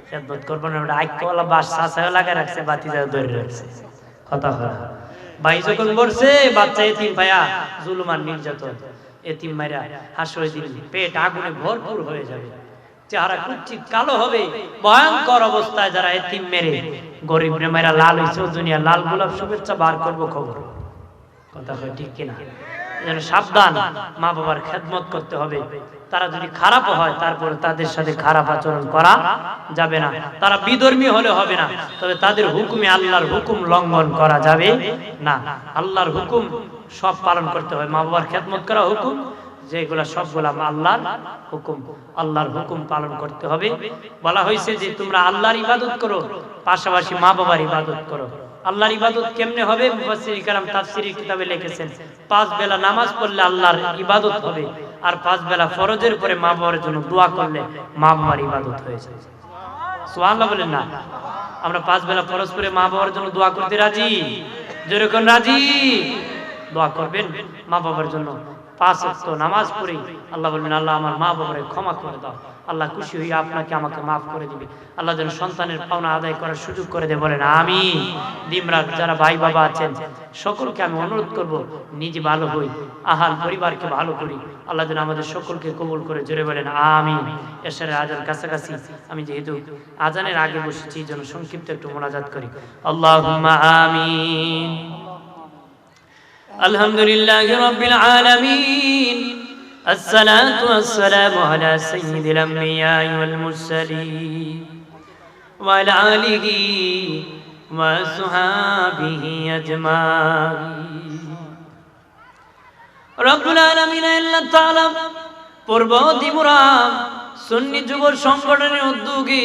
খেদমত করবো না, ওটা আইকওয়ালা বাস চাচাও লাগায় রাখছে, বাতিজাও ধরে রাখছে, কথা হয় না। ভাই যখন বলছে বাচ্চা এতিম ভাইয়া জুলুম আর নির্যাতন, এতিম মাইরা হাসরে দিল, পেট আগুনে ভরপুর হয়ে যাবে, চেহারা কুচ্ছিত কালো হবে, ভয়ঙ্কর অবস্থায় যারা এতিম মেরে গরিব মেয়েরা লাল হয়েছে, দুনিয়া লাল গোলাপ শুভেচ্ছা বার করবো খবর, কথা হয় ঠিক কিনা? যেন সাবধান, মা বাবার খেদমত করতে হবে। তারা যদি খারাপ হয় তারপরে তাদের সাথে খারাপ আচরণ করা যাবে না। তারা বিধর্মী হলে হবে না, তবে তাদের হুকুমে আল্লাহর হুকুম লঙ্ঘন করা যাবে না। আল্লাহর হুকুম সব পালন করতে হবে। মা বাবার খেদমত করা হুকুম, যেগুলা সবগুলা আল্লাহর হুকুম, আল্লাহর হুকুম পালন করতে হবে। বলা হয়েছে যে তোমরা আল্লাহর ইবাদত করো, পাশাপাশি মা বাবার ইবাদত করো। আল্লাহর ইবাদত কেমনে হবে? মুফাসসির কিরাম তাফসীরের কিতাবে লিখেছেন 5 বেলা নামাজ পড়লে আল্লাহর ইবাদত হবে, আর 5 বেলা ফরজের পরে মা বাবার জন্য দোয়া করলে মা বাবার ইবাদত হয়ে যায়। সুবহানাল্লাহ বলেন না? আমরা 5 বেলা ফরজ করে মা বাবার জন্য দোয়া করতে রাজি? যেরকম রাজি দোয়া করবেন মা বাবার জন্য। 5 ওয়াক্ত নামাজ পড়ে আল্লাহ বলবেন আল্লাহ আমার মা বাবারে ক্ষমা করে দাও, আল্লাহ খুশি হয়ে আপনাকে আমাকে মাফ করে দিবে। আল্লাহ যেন সন্তানের পাওনা আদায় করার সুযোগ করে দেয়, বলেন আমিন। দিমরাত যারা ভাই বাবা আছেন সকলকে আমি অনুরোধ করব, নিজে ভালো হই, আহাল পরিবারকে ভালো করি। আল্লাহ যেন আমাদের সকলকে কবুল করে, জোরে বলেন আমিন। এশারের আজান কাছাকাছি, আমি যেহেতু আজানের আগে বসেছি এই জন্য সংক্ষিপ্ত একটু মোনাজাত করি। আল্লাহুম্মা আমিন। আলহামদুলিল্লাহি রাব্বিল আলামিন, আসসালাতু ওয়াসসালামু আলা সাইয়্যিদিল আমবিয়াই ওয়াল মুরসালিন ওয়া আলা আলিহি ওয়া আসহাবিহি আজমাইন। রব্বুল আলামিন আল্লাহ তাআলা পূর্ব ত্রিপুরা সুন্নি যুব সংগঠনের উদ্যোগে